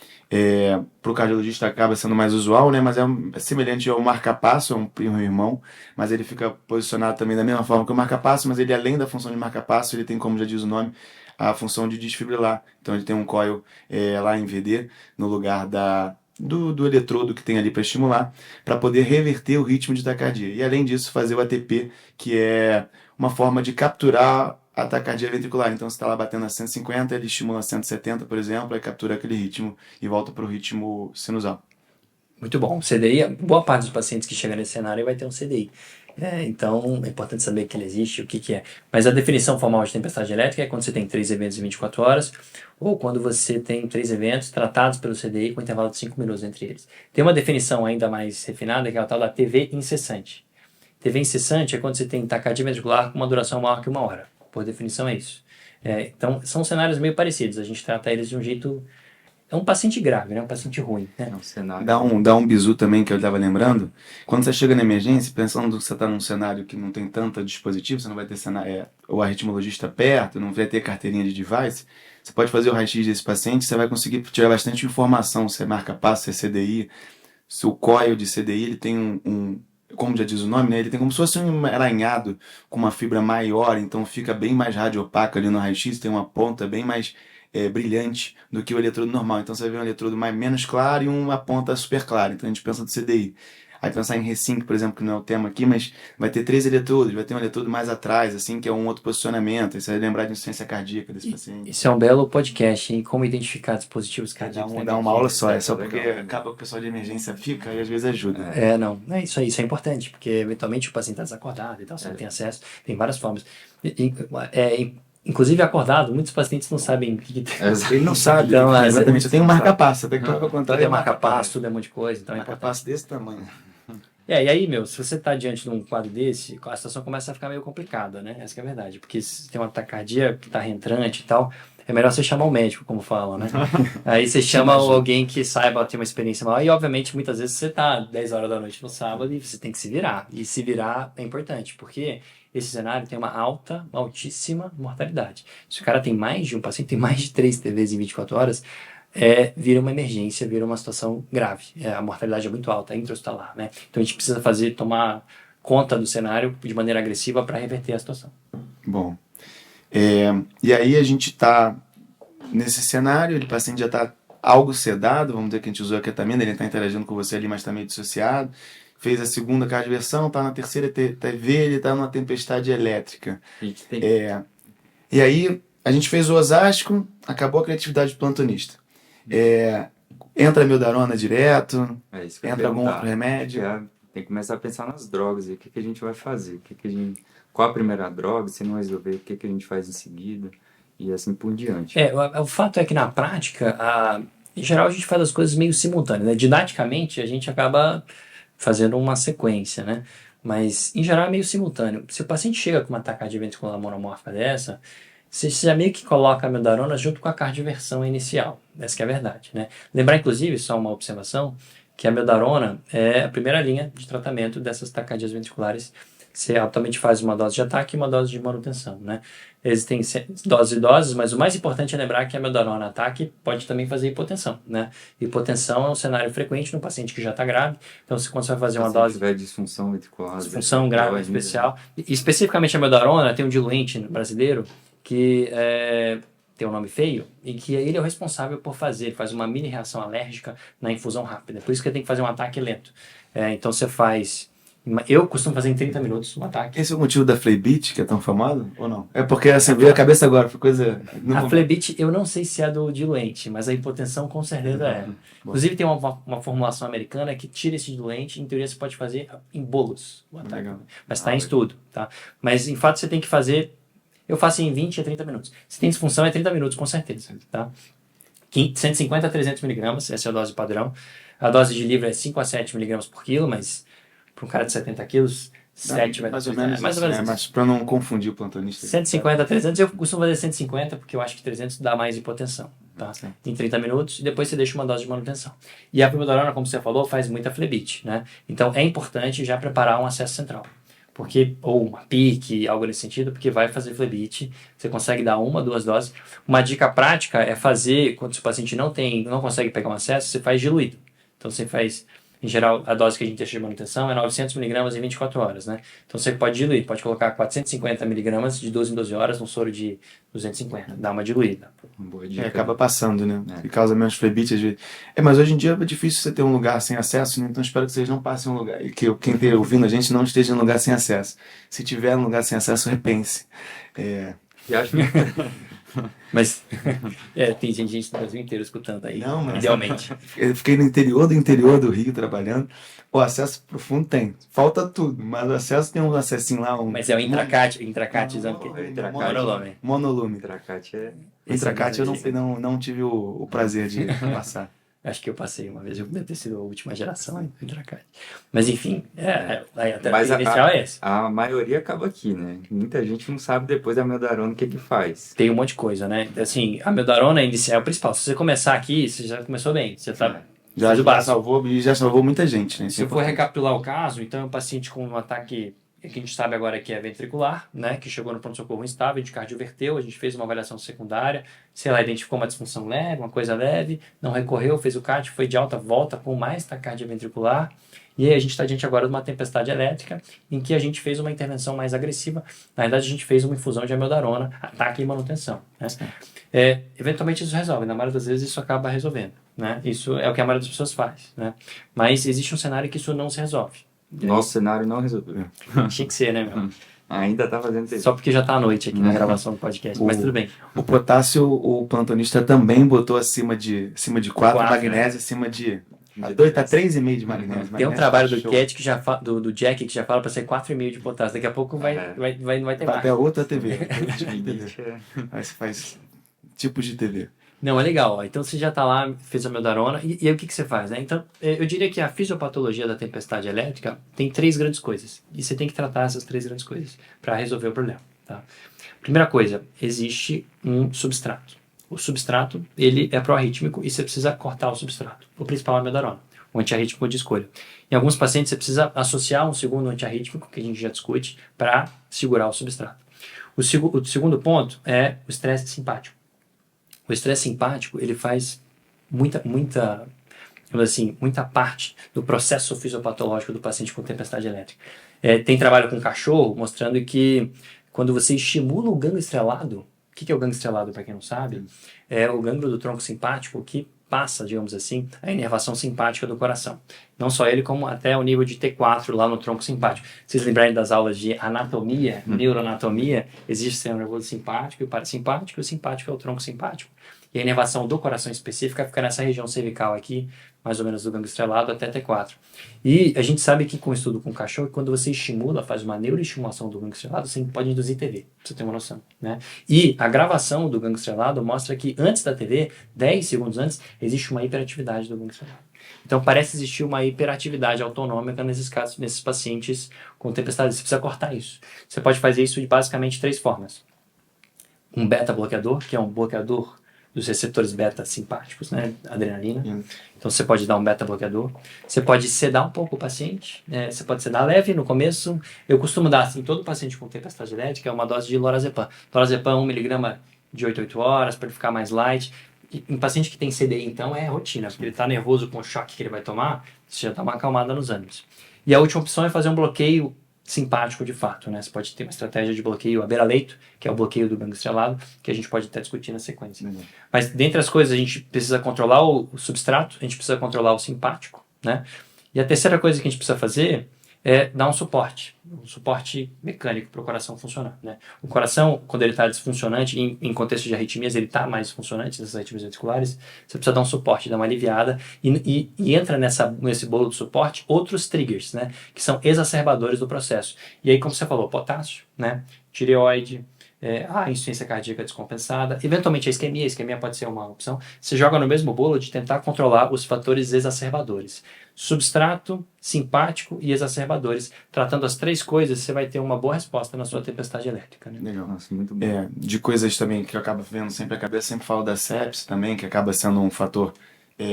para o cardiologista acaba sendo mais usual, né? Mas é semelhante ao marca-passo, é um primo irmão, mas ele fica posicionado também da mesma forma que o marca-passo, mas ele além da função de marca-passo, ele tem, como já diz o nome, a função de desfibrilar. Então ele tem um coil lá em VD, no lugar do eletrodo que tem ali para estimular, para poder reverter o ritmo de taquicardia. E além disso, fazer o ATP, que é uma forma de capturar a taquicardia ventricular. Então, você está lá batendo a 150, ele estimula a 170, por exemplo, aí captura aquele ritmo e volta para o ritmo sinusal. Muito bom. CDI, boa parte dos pacientes que chegam nesse cenário vai ter um CDI. Então, é importante saber que ele existe, o que é. Mas a definição formal de tempestade elétrica é quando você tem 3 eventos em 24 horas, ou quando você tem 3 eventos tratados pelo CDI com intervalo de 5 minutos entre eles. Tem uma definição ainda mais refinada, que é a tal da TV incessante. TV incessante é quando você tem taquicardia ventricular com uma duração maior que 1 hora. Por definição é isso. Então, são cenários meio parecidos. A gente trata eles de um jeito... É um paciente grave, né? Um paciente ruim, né? É um cenário. Dá um bizu também que eu estava lembrando. Quando você chega na emergência, pensando que você está num cenário que não tem tanto dispositivo, você não vai ter o arritmologista perto, não vai ter carteirinha de device, você pode fazer o raio-x desse paciente, você vai conseguir tirar bastante informação, se é marca-passo, se é CDI, se o coil de CDI ele tem como já diz o nome, né? Ele tem como se fosse um aranhado com uma fibra maior, então fica bem mais radiopaco ali no raio-x, tem uma ponta bem mais brilhante do que o eletrodo normal. Então você vai ver um eletrodo menos claro e uma ponta super clara. Então a gente pensa do CDI. Aí pensar em Resync, por exemplo, que não é o tema aqui, mas vai ter 3 eletrodos, vai ter um eletrodo mais atrás, assim, que é um outro posicionamento. Aí você vai lembrar de insuficiência cardíaca desse paciente. Isso é um belo podcast, hein? Como identificar dispositivos cardíacos. Dá uma aula só, só porque acaba que o pessoal de emergência fica e às vezes ajuda. Não. É isso aí, isso é importante, porque eventualmente o paciente está desacordado e tal, você não tem acesso, tem várias formas. Inclusive acordado, muitos pacientes não sabem o que tem. Ele não sabe, então, exatamente. Eu tenho um marca-passo, até que eu vou contar. Tem marca-passo, tudo é um monte de coisa. Então marca-passo desse tamanho. E aí, se você está diante de um quadro desse, a situação começa a ficar meio complicada, né? Essa que é a verdade. Porque se tem uma taquicardia que está reentrante e tal, é melhor você chamar o médico, como falam, né? Aí você chama alguém que saiba ter uma experiência maior e, obviamente, muitas vezes você tá 10 horas da noite no sábado e você tem que se virar. E se virar é importante, porque esse cenário tem uma altíssima mortalidade. Se o cara tem mais de um paciente, tem mais de 3 TVs em 24 horas, vira uma emergência, vira uma situação grave. A mortalidade é muito alta, é intra-hospitalar, né? Então a gente precisa tomar conta do cenário de maneira agressiva para reverter a situação. Bom, e aí a gente está nesse cenário, o paciente já está algo sedado, vamos dizer que a gente usou a ketamina, ele está interagindo com você ali, mas está meio dissociado, fez a segunda cardioversão, está na terceira TV, ele está numa tempestade elétrica. E aí a gente fez o osástico, acabou a criatividade do plantonista. Entra a mildarona direto, entra algum outro remédio? Tem que começar a pensar nas drogas, e o que a gente vai fazer, qual a primeira droga, se não resolver, o que a gente faz em seguida, e assim por diante. O fato é que na prática, em geral a gente faz as coisas meio simultâneas, né? Didaticamente a gente acaba fazendo uma sequência, né? Mas em geral é meio simultâneo. Se o paciente chega com uma taquicardia ventricular monomórfica dessa, você já meio que coloca a mildarona junto com a cardioversão inicial. Essa que é a verdade, né? Lembrar, inclusive, só uma observação, que a mildarona é a primeira linha de tratamento dessas taquicardias ventriculares. Você atualmente faz uma dose de ataque e uma dose de manutenção, né? Existem doses e doses, mas o mais importante é lembrar que a mildarona ataque pode também fazer hipotensão, né? Hipotensão é um cenário frequente no paciente que já está grave, então quando você vai fazer uma dose... Se tiver disfunção ventricular... Disfunção grave especial. E, especificamente a mildarona, tem um diluente brasileiro que tem um nome feio, e que ele é o responsável por faz uma mini reação alérgica na infusão rápida. Por isso que tem que fazer um ataque lento. Então você faz... Eu costumo fazer em 30 minutos um ataque. Esse é o motivo da Flebit, que é tão famosa, ou não? É porque assim, veio a cabeça agora, foi coisa... A Flebit, eu não sei se é do diluente, mas a hipotensão com certeza é. Inclusive tem uma formulação americana que tira esse diluente, em teoria você pode fazer em bolos o ataque. Mas está em estudo, tá? Mas em fato você tem que fazer... Eu faço em 20 a 30 minutos. Se tem disfunção é 30 minutos, com certeza, tá? 150 a 300 miligramas, essa é a dose padrão. A dose de livre é 5 a 7 miligramas por quilo, mas para um cara de 70 quilos, 7 vai dar mais ou menos. Mas para não confundir o plantonista. 150 a 300, eu costumo fazer 150, porque eu acho que 300 dá mais hipotensão, tá? Em 30 minutos, e depois você deixa uma dose de manutenção. E a pimodorona, como você falou, faz muita Flebit, né? Então é importante já preparar um acesso central. Ou uma PIC, algo nesse sentido, porque vai fazer Flebit, você consegue dar 1, 2 doses. Uma dica prática é fazer, quando o paciente não consegue pegar um acesso, você faz diluído. Então você faz, em geral, a dose que a gente deixa de manutenção é 900 miligramas em 24 horas, né? Então você pode diluir, pode colocar 450 miligramas de 12 em 12 horas num soro de 250, dá uma diluída. Boa dica. Acaba passando, né? E causa menos Flebit às vezes. Mas hoje em dia é difícil você ter um lugar sem acesso, né? Então espero que vocês não passem um lugar, e que quem esteja ouvindo a gente não esteja em um lugar sem acesso. Se tiver um lugar sem acesso, repense. E acho que... Mas tem gente do Brasil inteiro escutando aí, não, mas idealmente. Eu fiquei no interior do Rio trabalhando. O acesso profundo tem. Falta tudo, mas o acesso tem um acessinho lá. Mas é o intracatezão. Monolume. Intracate eu não tive o prazer de passar. Acho que eu passei uma vez, eu deve ter sido a última geração do intracate. Mas enfim, mas a inicial é esse. A maioria acaba aqui, né? Muita gente não sabe depois da mildarona o que faz. Tem um monte de coisa, né? Assim, a mildarona inicial é o principal. Se você começar aqui, você já começou bem. Você tá... Já salvou muita gente, né? Se eu for recapitular o caso, então é um paciente com um ataque que a gente sabe agora que é ventricular, né? Que chegou no pronto-socorro instável, a gente cardioverteu, a gente fez uma avaliação secundária, sei lá, identificou uma disfunção leve, uma coisa leve, não recorreu, fez o CAT, foi de alta, volta com mais taquicardia ventricular. E aí a gente está diante agora de uma tempestade elétrica em que a gente fez uma intervenção mais agressiva. Na verdade, a gente fez uma infusão de amiodarona, ataque e manutenção, né? Eventualmente isso resolve, na maioria das vezes isso acaba resolvendo, né? Isso é o que a maioria das pessoas faz, né? Mas existe um cenário que isso não se resolve. Nosso cenário não resolveu. Tinha que ser, né, meu? Ainda tá fazendo tempo. Só porque já tá à noite aqui na gravação do podcast, mas tudo bem. O potássio, o plantonista também botou acima de 4, magnésio acima de... Tá 3,5 de magnésio. Tem um trabalho do Jack que já fala para ser 4,5 de potássio. Daqui a pouco vai ter mais. Até outra TV. Aí você faz tipos de TV. Não, é legal. Ó. Então você já está lá, fez a mildarona, e aí o que você faz, né? Então, eu diria que a fisiopatologia da tempestade elétrica tem 3 grandes coisas. E você tem que tratar essas 3 grandes coisas para resolver o problema, tá? Primeira coisa, existe um substrato. O substrato, ele é pró-arrítmico e você precisa cortar o substrato. O principal é a amiodarona, o antiarrítmico de escolha. Em alguns pacientes, você precisa associar um segundo antiarrítmico, que a gente já discute, para segurar o substrato. O segundo ponto é o estresse simpático. O estresse simpático, ele faz muita parte do processo fisiopatológico do paciente com tempestade elétrica. Tem trabalho com cachorro mostrando que quando você estimula o gânglio estrelado, o que é o gânglio estrelado, para quem não sabe? É o gânglio do tronco simpático que passa, digamos assim, a inervação simpática do coração. Não só ele, como até o nível de T4 lá no tronco simpático. Se vocês lembrarem das aulas de anatomia, neuroanatomia, existe o sistema nervoso simpático e o parasimpático, e o simpático é o tronco simpático. E a inervação do coração específica fica nessa região cervical aqui, mais ou menos do gânglio estrelado até T4. E a gente sabe que com o estudo com cachorro, quando você estimula, faz uma neuroestimulação do gânglio estrelado, você pode induzir TV, pra você ter uma noção, né? E a gravação do gânglio estrelado mostra que antes da TV, 10 segundos antes, existe uma hiperatividade do gânglio estrelado. Então parece existir uma hiperatividade autonômica nesses casos, nesses pacientes com tempestade. Você precisa cortar isso. Você pode fazer isso de basicamente 3 formas. Um beta-bloqueador, que é um bloqueador dos receptores beta simpáticos, né, adrenalina. Então você pode dar um beta-bloqueador. Você pode sedar um pouco o paciente. Você pode sedar leve no começo. Eu costumo dar, assim, todo paciente com tempestade elétrica, uma dose de lorazepam. Lorazepam 1 mg de 8 a 8 horas, para ele ficar mais light. E em paciente que tem CDI, então, é rotina, porque ele está nervoso com o choque que ele vai tomar, você já dá uma acalmada nos ânimos. E a última opção é fazer um bloqueio simpático de fato, né? Você pode ter uma estratégia de bloqueio à beira-leito, que é o bloqueio do gânglio estrelado, que a gente pode até discutir na sequência. Mas, dentre as coisas, a gente precisa controlar o substrato, a gente precisa controlar o simpático, né? E a terceira coisa que a gente precisa fazer é dar um suporte mecânico para o coração funcionar, né? O coração, quando ele está disfuncionante, em contexto de arritmias, ele está mais disfuncionante, nessas arritmias ventriculares, você precisa dar um suporte, dar uma aliviada, e entra nesse bolo de suporte outros triggers, né? Que são exacerbadores do processo. E aí, como você falou, potássio, né? Tireoide, a insuficiência cardíaca descompensada, eventualmente a isquemia pode ser uma opção. Você joga no mesmo bolo de tentar controlar os fatores exacerbadores. Substrato, simpático e exacerbadores. Tratando as 3 coisas, você vai ter uma boa resposta na sua tempestade elétrica, né? Legal. Nossa, muito bom. De coisas também que eu acabo vendo sempre a cabeça, sempre falo da sepse também, que acaba sendo um fator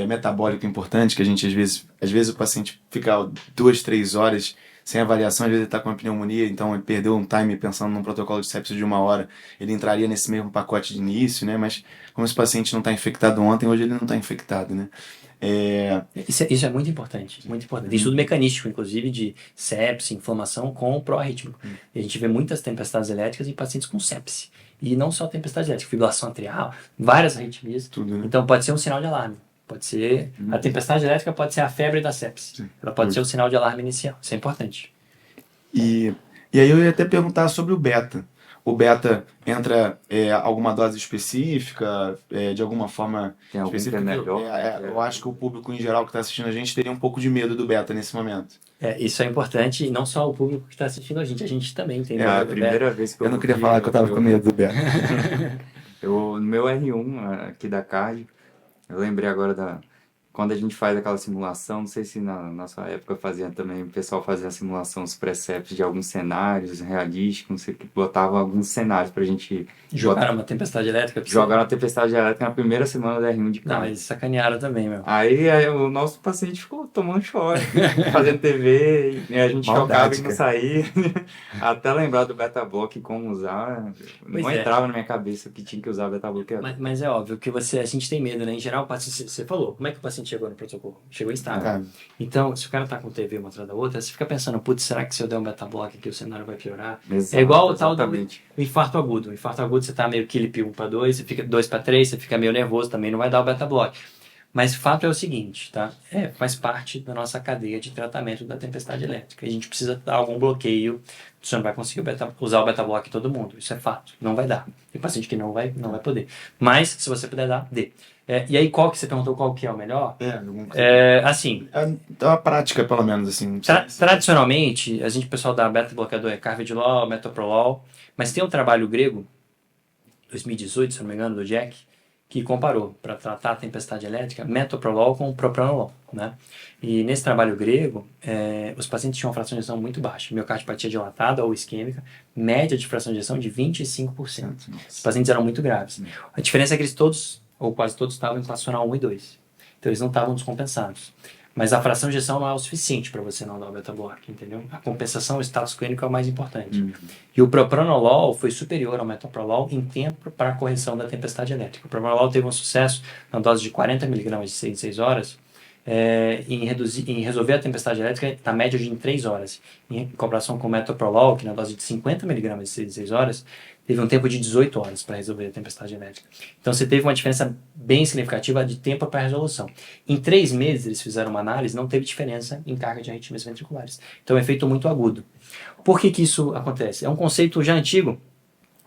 metabólico importante, que a gente às vezes o paciente fica 2, 3 horas sem avaliação, às vezes ele está com uma pneumonia, então ele perdeu um time pensando num protocolo de sepsis de 1 hora, ele entraria nesse mesmo pacote de início, né? Mas como esse paciente não está infectado ontem, hoje ele não está infectado, né? Isso é muito importante, muito importante. Tem estudo mecanístico, inclusive, de sepse, inflamação com o pró-arrítmico. E a gente vê muitas tempestades elétricas em pacientes com sepse. E não só tempestade elétrica, fibrilação atrial, várias arritmias. Tudo, né? Então pode ser um sinal de alarme. Pode ser a tempestade elétrica, pode ser a febre da sepse. Sim. Ela pode ser o sinal de alarme inicial. Isso é importante. E aí eu ia até perguntar sobre o beta. O beta entra alguma dose específica, de alguma forma Tem algum que é específica? melhor? Eu acho que o público em geral que está assistindo a gente teria um pouco de medo do beta nesse momento. Isso é importante, e não só o público que está assistindo a gente também tem É medo a do beta. primeira vez que Eu não queria falar que eu tava com medo do beta. No meu R1 aqui da Cardio, eu lembrei agora quando a gente faz aquela simulação, não sei se na sua época fazia também, o pessoal fazia a simulação, os precepts de alguns cenários realísticos, não sei o que, botava alguns cenários pra gente Jogaram uma tempestade elétrica? jogar uma tempestade elétrica na primeira semana da R1 de Não, carro. mas sacanearam também, meu. Aí o nosso paciente ficou tomando choque, fazendo TV, e a gente chocava e não saía. Até lembrar do beta-block e como usar, não entrava na minha cabeça que tinha que usar beta-block. Mas é óbvio que a gente tem medo, né? Em geral, o paciente, você falou, como é que o paciente chegou no pronto-socorro? Chegou instável. Então, se o cara tá com TV uma atrás da outra, você fica pensando, putz, será que se eu der um beta-block aqui o cenário vai piorar? Exato, é igual o tal do exatamente. infarto agudo. O infarto agudo você tá meio KILIP 1 para 2, você fica 2 para 3, você fica meio nervoso, também não vai dar o beta-block. Mas o fato é o seguinte, tá? Faz parte da nossa cadeia de tratamento da tempestade elétrica. A gente precisa dar algum bloqueio. Você não vai conseguir usar o beta-block em todo mundo. Isso é fato. Não vai dar. Tem paciente que não vai poder. Mas, se você puder dar, dê. E aí, você perguntou qual que é o melhor? Assim... a prática, pelo menos, assim. Tradicionalmente, o pessoal dá beta-bloqueador carvedilol, metoprolol. Mas tem um trabalho grego, 2018, se não me engano, do Jack, que comparou, para tratar a tempestade elétrica, metoprolol com propranolol, né? E nesse trabalho grego, os pacientes tinham uma fração de ejeção muito baixa, miocardiopatia dilatada ou isquêmica, média de fração de ejeção de 25%. Os pacientes eram muito graves. A diferença é que eles todos, ou quase todos, estavam em classificação 1 e 2. Então eles não estavam descompensados. Mas a fração de ejeção não é o suficiente para você não dar o beta-block, entendeu? A compensação, o status clínico é o mais importante. E o propranolol foi superior ao metoprolol em tempo para a correção da tempestade elétrica. O propranolol teve um sucesso na dose de 40 mg de 6 em 6 horas em resolver a tempestade elétrica na média de 3 horas. Em comparação com o metoprolol, que na dose de 50 mg de 6 em 6 horas, teve um tempo de 18 horas para resolver a tempestade elétrica. Então você teve uma diferença bem significativa de tempo para a resolução. Em 3 meses eles fizeram uma análise, não teve diferença em carga de arritmias ventriculares. Então é um efeito muito agudo. Por que isso acontece? É um conceito já antigo,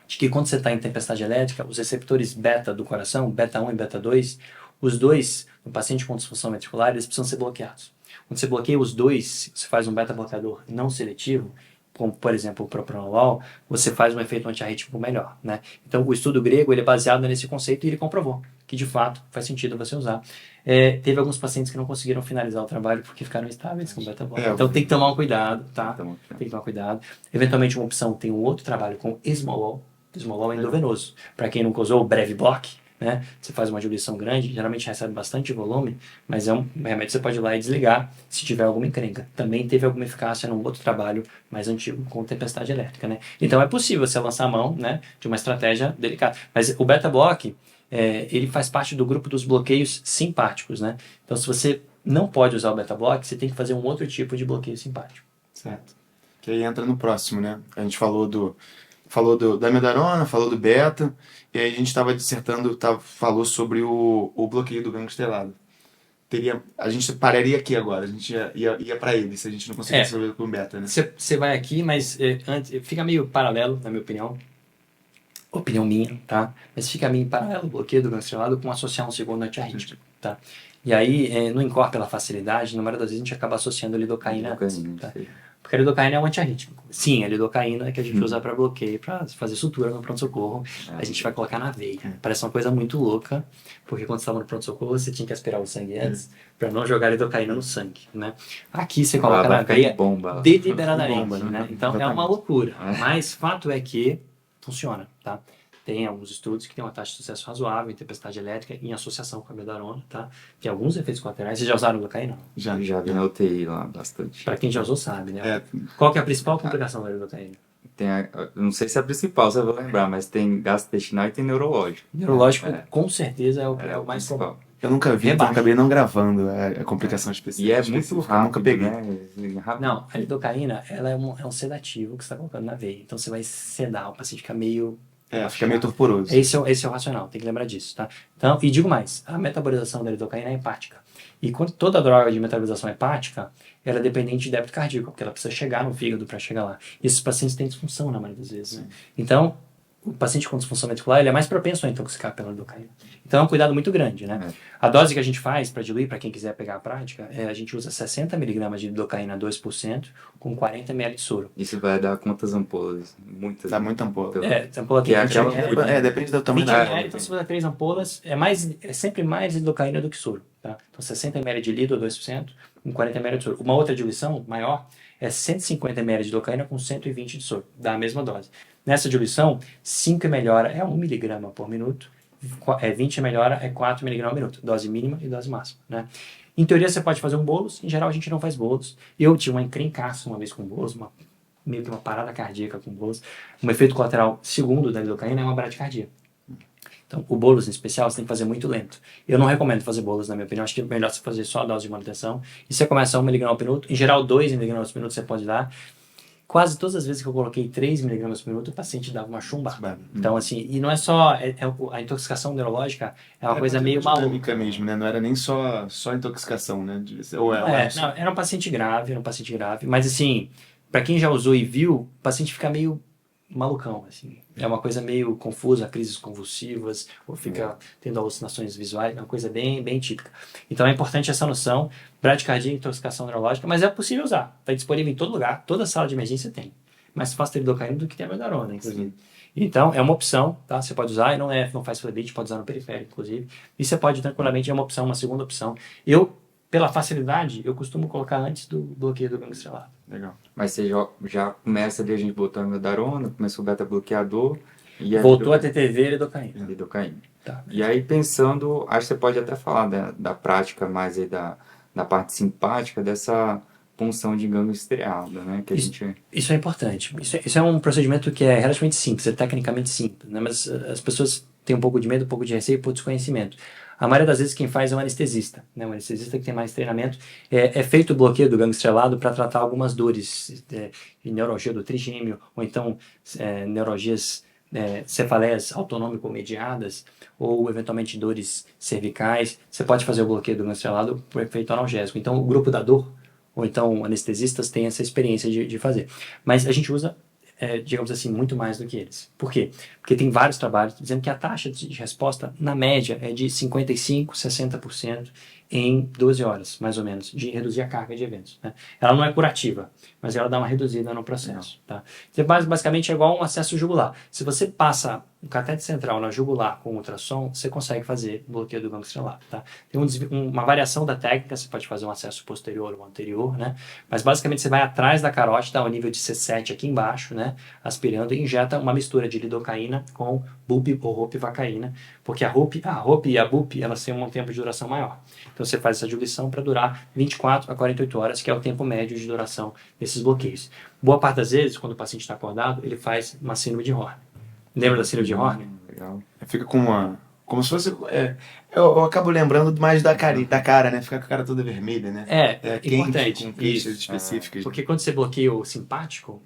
de que quando você está em tempestade elétrica, os receptores beta do coração, beta 1 e beta 2, os dois, no paciente com disfunção ventricular, eles precisam ser bloqueados. Quando você bloqueia os dois, você faz um beta-bloqueador não seletivo, como por exemplo o propranolol, você faz um efeito antiarrítmico melhor, né? Então o estudo grego ele é baseado nesse conceito e ele comprovou que de fato faz sentido você usar. Teve alguns pacientes que não conseguiram finalizar o trabalho porque ficaram instáveis com beta-block. Então tem que tomar um cuidado, tá? Tem que tomar cuidado. Eventualmente uma opção tem um outro trabalho com esmolol. Esmolol é endovenoso. Para quem nunca usou o Breviblock, né? Você faz uma diluição grande, geralmente recebe bastante volume, mas é um remédio que você pode ir lá e desligar se tiver alguma encrenca. Também teve alguma eficácia num outro trabalho mais antigo com tempestade elétrica, né? Então é possível você lançar a mão, né, de uma estratégia delicada. Mas o beta-block, ele faz parte do grupo dos bloqueios simpáticos, né? Então se você não pode usar o beta-block, você tem que fazer um outro tipo de bloqueio simpático. Certo. Que aí entra no próximo, né? A gente falou da medarona, falou do beta, e aí a gente estava dissertando, falou sobre o bloqueio do ganglio estelado. A gente pararia aqui agora, a gente ia para ele, se a gente não conseguisse resolver com o beta, né? Você vai aqui, mas antes, fica meio paralelo, na minha opinião minha, tá? Mas fica meio paralelo o bloqueio do ganglio estelado com associar um segundo antiarrítmico, tá? E aí, no INCOR, pela facilidade, na maioria das vezes a gente acaba associando a lidocaína antes, tá? Porque a lidocaína é um antiarrítmico. Sim, a lidocaína é que a gente usa para bloqueio, para fazer sutura no pronto-socorro, a gente vai colocar na veia. Parece uma coisa muito louca, porque quando você estava no pronto-socorro, você tinha que aspirar o sangue antes, para não jogar a lidocaína no sangue, né? Aqui você coloca na veia deliberadamente, né? Então é uma loucura. Mas fato é que funciona, tá? Tem alguns estudos que tem uma taxa de sucesso razoável em tempestade elétrica em associação com a medarona, tá? Tem alguns efeitos colaterais. Vocês já usaram lidocaína? Já vi na UTI lá bastante. Para quem já usou sabe, né? Qual que é a principal complicação da lidocaína? Não sei se é a principal, se eu vou lembrar, mas tem gastrointestinal e tem neurológico. Neurológico, com certeza, é o mais comum. Eu nunca vi, então acabei não gravando a complicação específica. E é muito rápido, nunca peguei. né? Não, a lidocaína, ela é um sedativo que você está colocando na veia. Então você vai sedar, o paciente fica meio... fica meio torporoso. Esse é o racional, tem que lembrar disso, tá? Então, e digo mais, a metabolização da lidocaína é hepática. E quando toda droga de metabolização hepática, ela é dependente de débito cardíaco, porque ela precisa chegar no fígado para chegar lá. E esses pacientes têm disfunção na maioria das vezes, né? Então, o paciente com disfunção ventricular, ele é mais propenso a intoxicar pela lidocaína. Então é um cuidado muito grande, né? A dose que a gente faz para diluir, para quem quiser pegar a prática, a gente usa 60 mg de lidocaína 2% com 40 ml de soro. Isso vai dar quantas ampolas? Muitas. Dá muita ampola. Ampola tem depende do tamanho 20 da ml, então se você usar 3 ampolas, é sempre mais lidocaína do que soro, tá? Então 60 ml de lido, 2%, com 40 ml de soro. Uma outra diluição maior é 150 ml de lidocaína com 120 de soro, dá a mesma dose. Nessa diluição, 5 melhora é 1 mg por minuto, 20 melhora é 4 mg por minuto, dose mínima e dose máxima, né? Em teoria você pode fazer um bolos, em geral a gente não faz bolos. Eu tive uma encrencaço uma vez com bolos, meio que uma parada cardíaca com bolos. Um efeito colateral segundo da lidocaína é uma bradicardia. Então, o bolos em especial você tem que fazer muito lento. Eu não recomendo fazer bolos, na minha opinião. Acho que é melhor você fazer só a dose de manutenção. E você começa a 1 mg por minuto. Em geral, 2 mg por minuto você pode dar. Quase todas as vezes que eu coloquei 3 mg por minuto, o paciente dava uma chumbada. Então, assim, e não é só... a intoxicação neurológica é uma coisa meio maluca mesmo, né? Não era nem só intoxicação, né? Não, era um paciente grave, Mas, assim, para quem já usou e viu, o paciente fica meio malucão, assim. É uma coisa meio confusa, crises convulsivas, ou fica tendo alucinações visuais, é uma coisa bem, bem típica. Então é importante essa noção, bradicardia e intoxicação neurológica, mas é possível usar. Está disponível em todo lugar, toda sala de emergência tem. mais fácil ter lidocaína do que ter amiodarona, inclusive. Então, é uma opção, tá? Você pode usar, e não faz flebite, pode usar no periférico, inclusive. E você pode, tranquilamente, é uma opção, uma segunda opção. Eu, pela facilidade, eu costumo colocar antes do bloqueio do gangue estrelado. Legal. Mas você já começa ali, a gente botou a amiodarona, começou o beta-bloqueador. E Voltou a TTV e lidocaína. Lidocaína. Tá. E aí, pensando, acho que você pode até falar da prática mais aí da parte simpática, dessa punção de gânglio estriado, né? Que Isso é importante. Isso é um procedimento que é relativamente simples, é tecnicamente simples, né? Mas as pessoas têm um pouco de medo, um pouco de receio por desconhecimento. A maioria das vezes quem faz é um anestesista, né? Um anestesista que tem mais treinamento. É feito o bloqueio do gânglio estrelado para tratar algumas dores de neuralgia do trigêmeo, ou então neuralgias, cefaleias autonômico-mediadas, ou eventualmente dores cervicais. Você pode fazer o bloqueio do gânglio estrelado por efeito analgésico. Então, o grupo da dor, ou então anestesistas têm essa experiência de fazer. Mas a gente usa, digamos assim, muito mais do que eles. Por quê? Porque tem vários trabalhos dizendo que a taxa de resposta, na média, é de 55%, 60% em 12 horas, mais ou menos, de reduzir a carga de eventos, né? Ela não é curativa, mas ela dá uma reduzida no processo. Tá? Então, basicamente é igual um acesso jugular. Se você passa um catéter central na jugular com ultrassom, você consegue fazer bloqueio do gânglio estrelado. Tá? Tem uma variação da técnica, você pode fazer um acesso posterior ou anterior, né? Mas basicamente você vai atrás da carótida, ao nível de C7 aqui embaixo, né? Aspirando, e injeta uma mistura de lidocaína com BUP ou ropivacaína, porque a ROP e a BUP, elas têm um tempo de duração maior. Então você faz essa diluição para durar 24 a 48 horas, que é o tempo médio de duração desses bloqueios. Boa parte das vezes, quando o paciente está acordado, ele faz uma síndrome de Horner. Lembra da síndrome de Horner? Legal. Fica com uma... Como se fosse... eu acabo lembrando mais da cara, né? Fica com a cara toda vermelha, né? Importante. Com queixas específicas. Porque quando você bloqueia o simpático,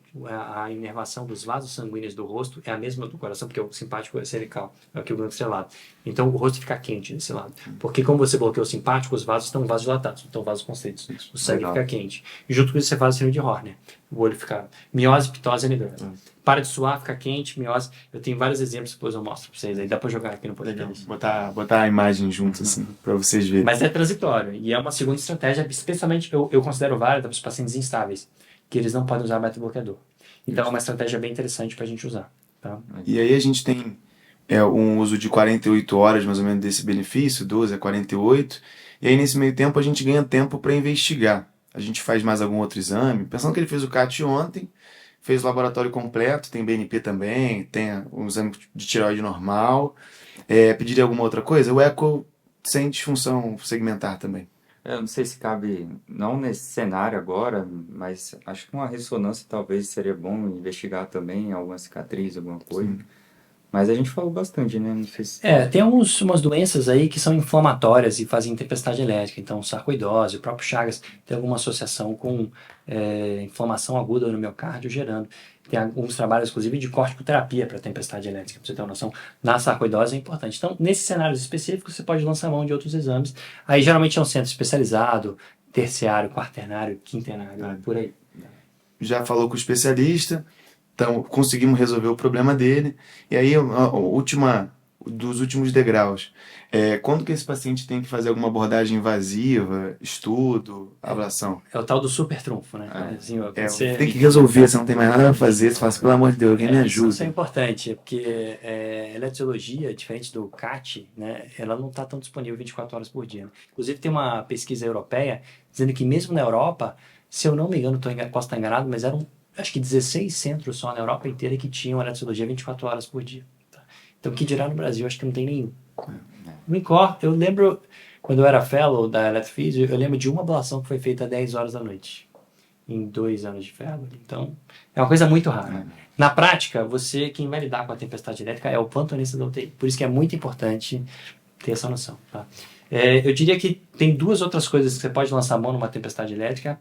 a inervação dos vasos sanguíneos do rosto é a mesma do coração, porque o simpático é cervical, é o que o gânglio estrelado. Então o rosto fica quente desse lado. Porque como você bloqueia o simpático, os vasos estão vasodilatados, estão vasos constritos. O sangue fica quente. E junto com isso você faz a síndrome de Horner. O olho fica miose, pitose e anidrase. Para de suar, fica quente, miose. Eu tenho vários exemplos, depois eu mostro pra vocês aí. Dá pra jogar aqui no podcast. Botar a imagem junto, assim, pra vocês verem. Mas é transitório. E é uma segunda estratégia, especialmente eu considero válida para os pacientes instáveis, que eles não podem usar beta-bloqueador. Então é uma estratégia bem interessante pra gente usar. Tá? E aí a gente tem um uso de 48 horas, mais ou menos, desse benefício, 12 a 48. E aí nesse meio tempo a gente ganha tempo para investigar. A gente faz mais algum outro exame. Pensando que ele fez o CAT ontem, fez o laboratório completo, tem BNP também, tem um exame de tireoide normal. Pediria alguma outra coisa? O eco sem disfunção segmentar também. Eu não sei se cabe, não nesse cenário agora, mas acho que uma ressonância talvez seria bom investigar também alguma cicatriz, alguma coisa. Sim. Mas a gente falou bastante, né? Não sei se... Tem umas doenças aí que são inflamatórias e fazem tempestade elétrica. Então, sarcoidose, o próprio Chagas tem alguma associação com inflamação aguda no miocárdio gerando. Tem alguns trabalhos, inclusive, de corticoterapia para tempestade elétrica, para você ter uma noção. Na sarcoidose é importante. Então, nesses cenários específicos, você pode lançar mão de outros exames. Aí, geralmente, é um centro especializado, terciário, quaternário, quintenário, por aí. Já falou com o especialista, então conseguimos resolver o problema dele. E aí, dos últimos degraus. Quando que esse paciente tem que fazer alguma abordagem invasiva, estudo, ablação? É o tal do super trunfo, né? Assim, tem que resolver, você não tem mais nada a fazer, você fala assim, pelo amor de Deus, alguém me ajuda. Isso é importante, porque a eletrologia, diferente do CAT, né, ela não está tão disponível 24 horas por dia. Né? Inclusive tem uma pesquisa europeia dizendo que mesmo na Europa, se eu não me engano, posso estar enganado, mas eram acho que 16 centros só na Europa inteira que tinham eletrologia 24 horas por dia. Tá? Então, o que dirá no Brasil? Acho que não tem nenhum. No INCOR, eu lembro, quando eu era fellow da Eletrofísio, eu lembro de uma ablação que foi feita às 10 horas da noite, em 2 anos de fellow. Então, é uma coisa muito rara. Na prática, quem vai lidar com a tempestade elétrica é o plantonista da UTI. Por isso que é muito importante ter essa noção. Tá? Eu diria que tem 2 outras coisas que você pode lançar a mão numa tempestade elétrica.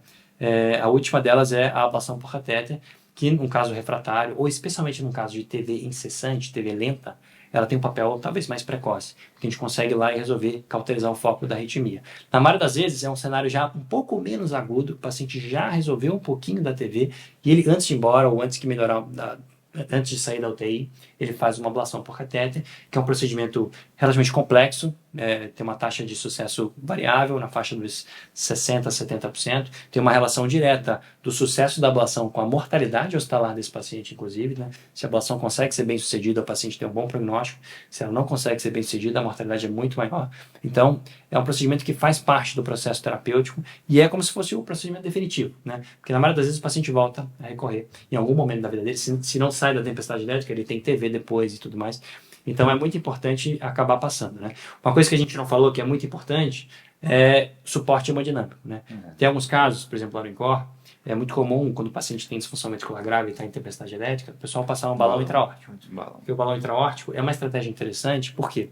A última delas é a ablação por catéter, que num caso refratário, ou especialmente num caso de TV incessante, TV lenta, ela tem um papel talvez mais precoce, porque a gente consegue ir lá e resolver cauterizar o foco da arritmia. Na maioria das vezes é um cenário já um pouco menos agudo, o paciente já resolveu um pouquinho da TV, e ele antes de ir embora, ou antes de sair da UTI, ele faz uma ablação por catéter, que é um procedimento relativamente complexo, tem uma taxa de sucesso variável, na faixa dos 60% a 70%. Tem uma relação direta do sucesso da ablação com a mortalidade hospitalar desse paciente, inclusive, né? Se a ablação consegue ser bem sucedida, o paciente tem um bom prognóstico. Se ela não consegue ser bem sucedida, a mortalidade é muito maior. Então, é um procedimento que faz parte do processo terapêutico e é como se fosse o procedimento definitivo, né? Porque na maioria das vezes o paciente volta a recorrer em algum momento da vida dele. Se não sai da tempestade elétrica, ele tem TV depois e tudo mais. Então é muito importante acabar passando, né? Uma coisa que a gente não falou que é muito importante é suporte hemodinâmico, né? Tem alguns casos, por exemplo, lá no INCOR, é muito comum quando o paciente tem disfunção ventricular grave e está em tempestade elétrica, o pessoal passar um balão intraórtico. Porque o balão intraórtico é uma estratégia interessante, por quê?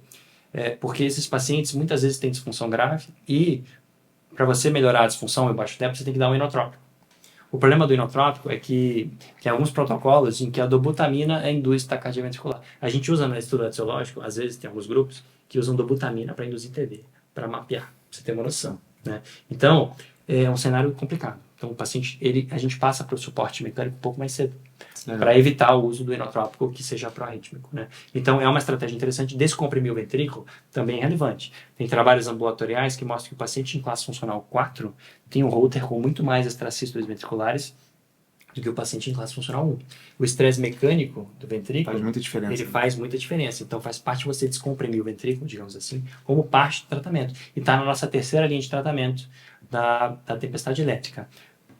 Porque esses pacientes muitas vezes têm disfunção grave e para você melhorar a disfunção em baixo tempo, você tem que dar um inotrópico. O problema do inotrópico é que tem alguns protocolos em que a dobutamina induz taquicardia ventricular. A gente usa no estudo radiológico, às vezes tem alguns grupos que usam dobutamina para induzir TV, para mapear, para você ter uma noção, né? Então, é um cenário complicado. Então, o paciente, a gente passa para o suporte mecânico um pouco mais cedo, para evitar o uso do inotrópico que seja pró-arrítmico, né? Então, é uma estratégia interessante. Descomprimir o ventrículo também é relevante. Tem trabalhos ambulatoriais que mostram que o paciente em classe funcional 4 tem um Holter com muito mais extracístoles ventriculares do que o paciente em classe funcional 1. O estresse mecânico do ventrículo Faz muita diferença. ele faz muita diferença. Então, faz parte de você descomprimir o ventrículo, digamos assim, como parte do tratamento. E está na nossa terceira linha de tratamento da tempestade elétrica.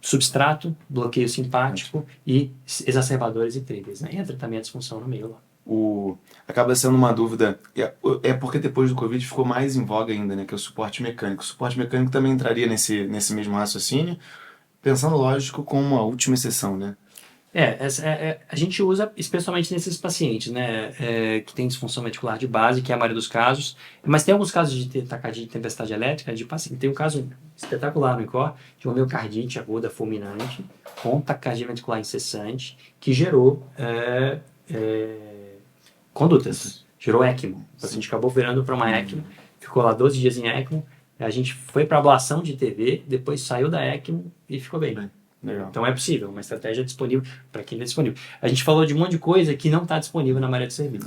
Substrato, bloqueio simpático e exacerbadores e triggers, né? Entra também a disfunção no meio lá. Acaba sendo uma dúvida, porque depois do Covid ficou mais em voga ainda, né, que é o suporte mecânico. O suporte mecânico também entraria nesse mesmo raciocínio, pensando, lógico, como uma última exceção, né? A gente usa especialmente nesses pacientes, né, que tem disfunção ventricular de base, que é a maioria dos casos, mas tem alguns casos de taquicardia de tempestade elétrica, de paciente. Tem um caso espetacular no INCOR, de uma miocardite aguda fulminante, com taquicardia ventricular incessante, que gerou condutas, gerou ECMO. O paciente acabou virando para uma ECMO, ficou lá 12 dias em ECMO, a gente foi para ablação de TV, depois saiu da ECMO e ficou bem. Legal. Então é possível, uma estratégia disponível para quem está disponível. A gente falou de um monte de coisa que não está disponível na maioria dos serviços.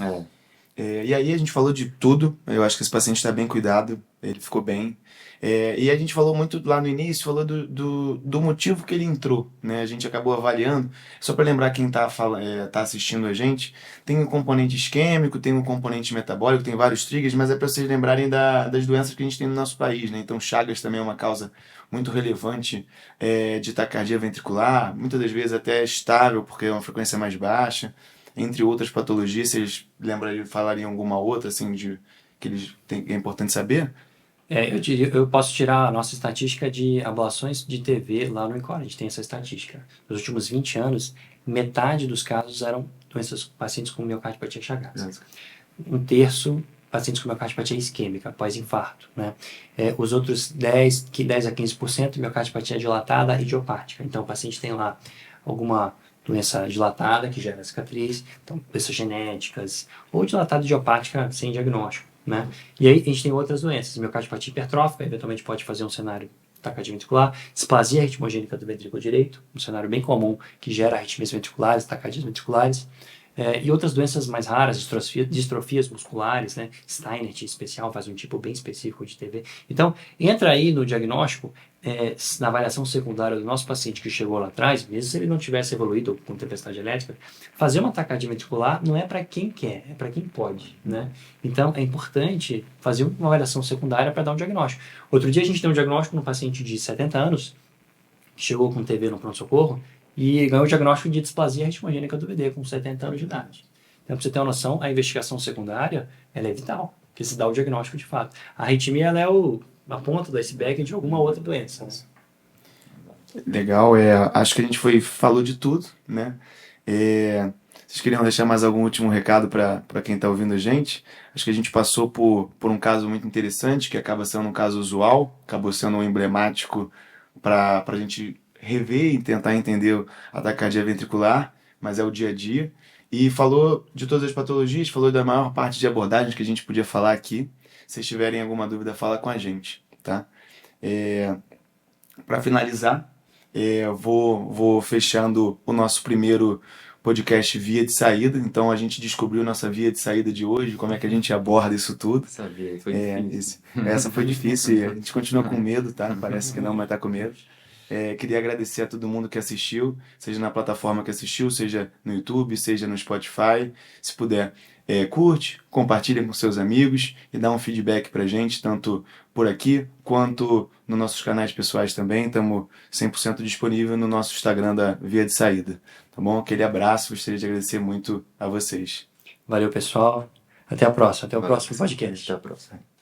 E aí a gente falou de tudo, eu acho que esse paciente está bem cuidado, ele ficou bem. E a gente falou muito lá no início, falou do motivo que ele entrou, né? A gente acabou avaliando, só para lembrar quem tá assistindo a gente, tem um componente isquêmico, tem um componente metabólico, tem vários triggers, mas é para vocês lembrarem das doenças que a gente tem no nosso país, né? Então Chagas também é uma causa muito relevante de taquicardia ventricular, muitas das vezes até estável, porque é uma frequência mais baixa. Entre outras patologias, vocês falariam alguma outra, assim, que é importante saber? Eu posso tirar a nossa estatística de ablações de TV lá no INCOR, a gente tem essa estatística. Nos últimos 20 anos, metade dos casos eram pacientes com miocardiopatia chagas. Um terço, pacientes com miocardiopatia isquêmica, pós-infarto, né? Os outros 10 a 15%, miocardiopatia dilatada e idiopática. Então, o paciente tem lá alguma doença dilatada que gera cicatriz, então doenças genéticas, ou dilatada idiopática sem diagnóstico, né? E aí a gente tem outras doenças, miocardiopatia hipertrófica, eventualmente pode fazer um cenário taquicardia ventricular, displasia ritmogênica do ventrículo direito, um cenário bem comum que gera arritmias ventriculares, taquicardias ventriculares, e outras doenças mais raras, distrofias musculares, né? Steinert em especial faz um tipo bem específico de TV. Então, entra aí no diagnóstico, na avaliação secundária do nosso paciente que chegou lá atrás, mesmo se ele não tivesse evoluído com tempestade elétrica, fazer uma taquicardia ventricular não é para quem quer, é para quem pode, né? Então, é importante fazer uma avaliação secundária para dar um diagnóstico. Outro dia a gente deu um diagnóstico num paciente de 70 anos, que chegou com TV no pronto-socorro, e ganhou o diagnóstico de displasia ritmogênica do VD com 70 anos de idade. Então, para você ter uma noção, a investigação secundária ela é vital, porque se dá o diagnóstico de fato. A arritmia ela é a ponta do iceberg de alguma outra doença. Né? Legal, acho que a gente falou de tudo, né? Vocês queriam deixar mais algum último recado para quem está ouvindo a gente? Acho que a gente passou por um caso muito interessante, que acaba sendo um caso usual, acabou sendo um emblemático para a gente rever e tentar entender a taquicardia ventricular, mas é o dia a dia. E falou de todas as patologias, falou da maior parte de abordagens que a gente podia falar aqui. Se vocês tiverem alguma dúvida, fala com a gente, tá? Para finalizar, vou fechando o nosso primeiro podcast Via de Saída. Então a gente descobriu nossa via de saída de hoje, como é que a gente aborda isso tudo. Sabia, foi difícil. Essa foi difícil e a gente continua com medo, tá? Parece que não, mas tá com medo. Queria agradecer a todo mundo que assistiu, seja na plataforma que assistiu, seja no YouTube, seja no Spotify. Se puder, curte, compartilha com seus amigos e dá um feedback pra gente, tanto por aqui quanto nos nossos canais pessoais também. Estamos 100% disponível no nosso Instagram da Via de Saída. Tá bom? Aquele abraço, gostaria de agradecer muito a vocês. Valeu, pessoal. Até a próxima, até o Valeu. próximo podcast. Até a próxima.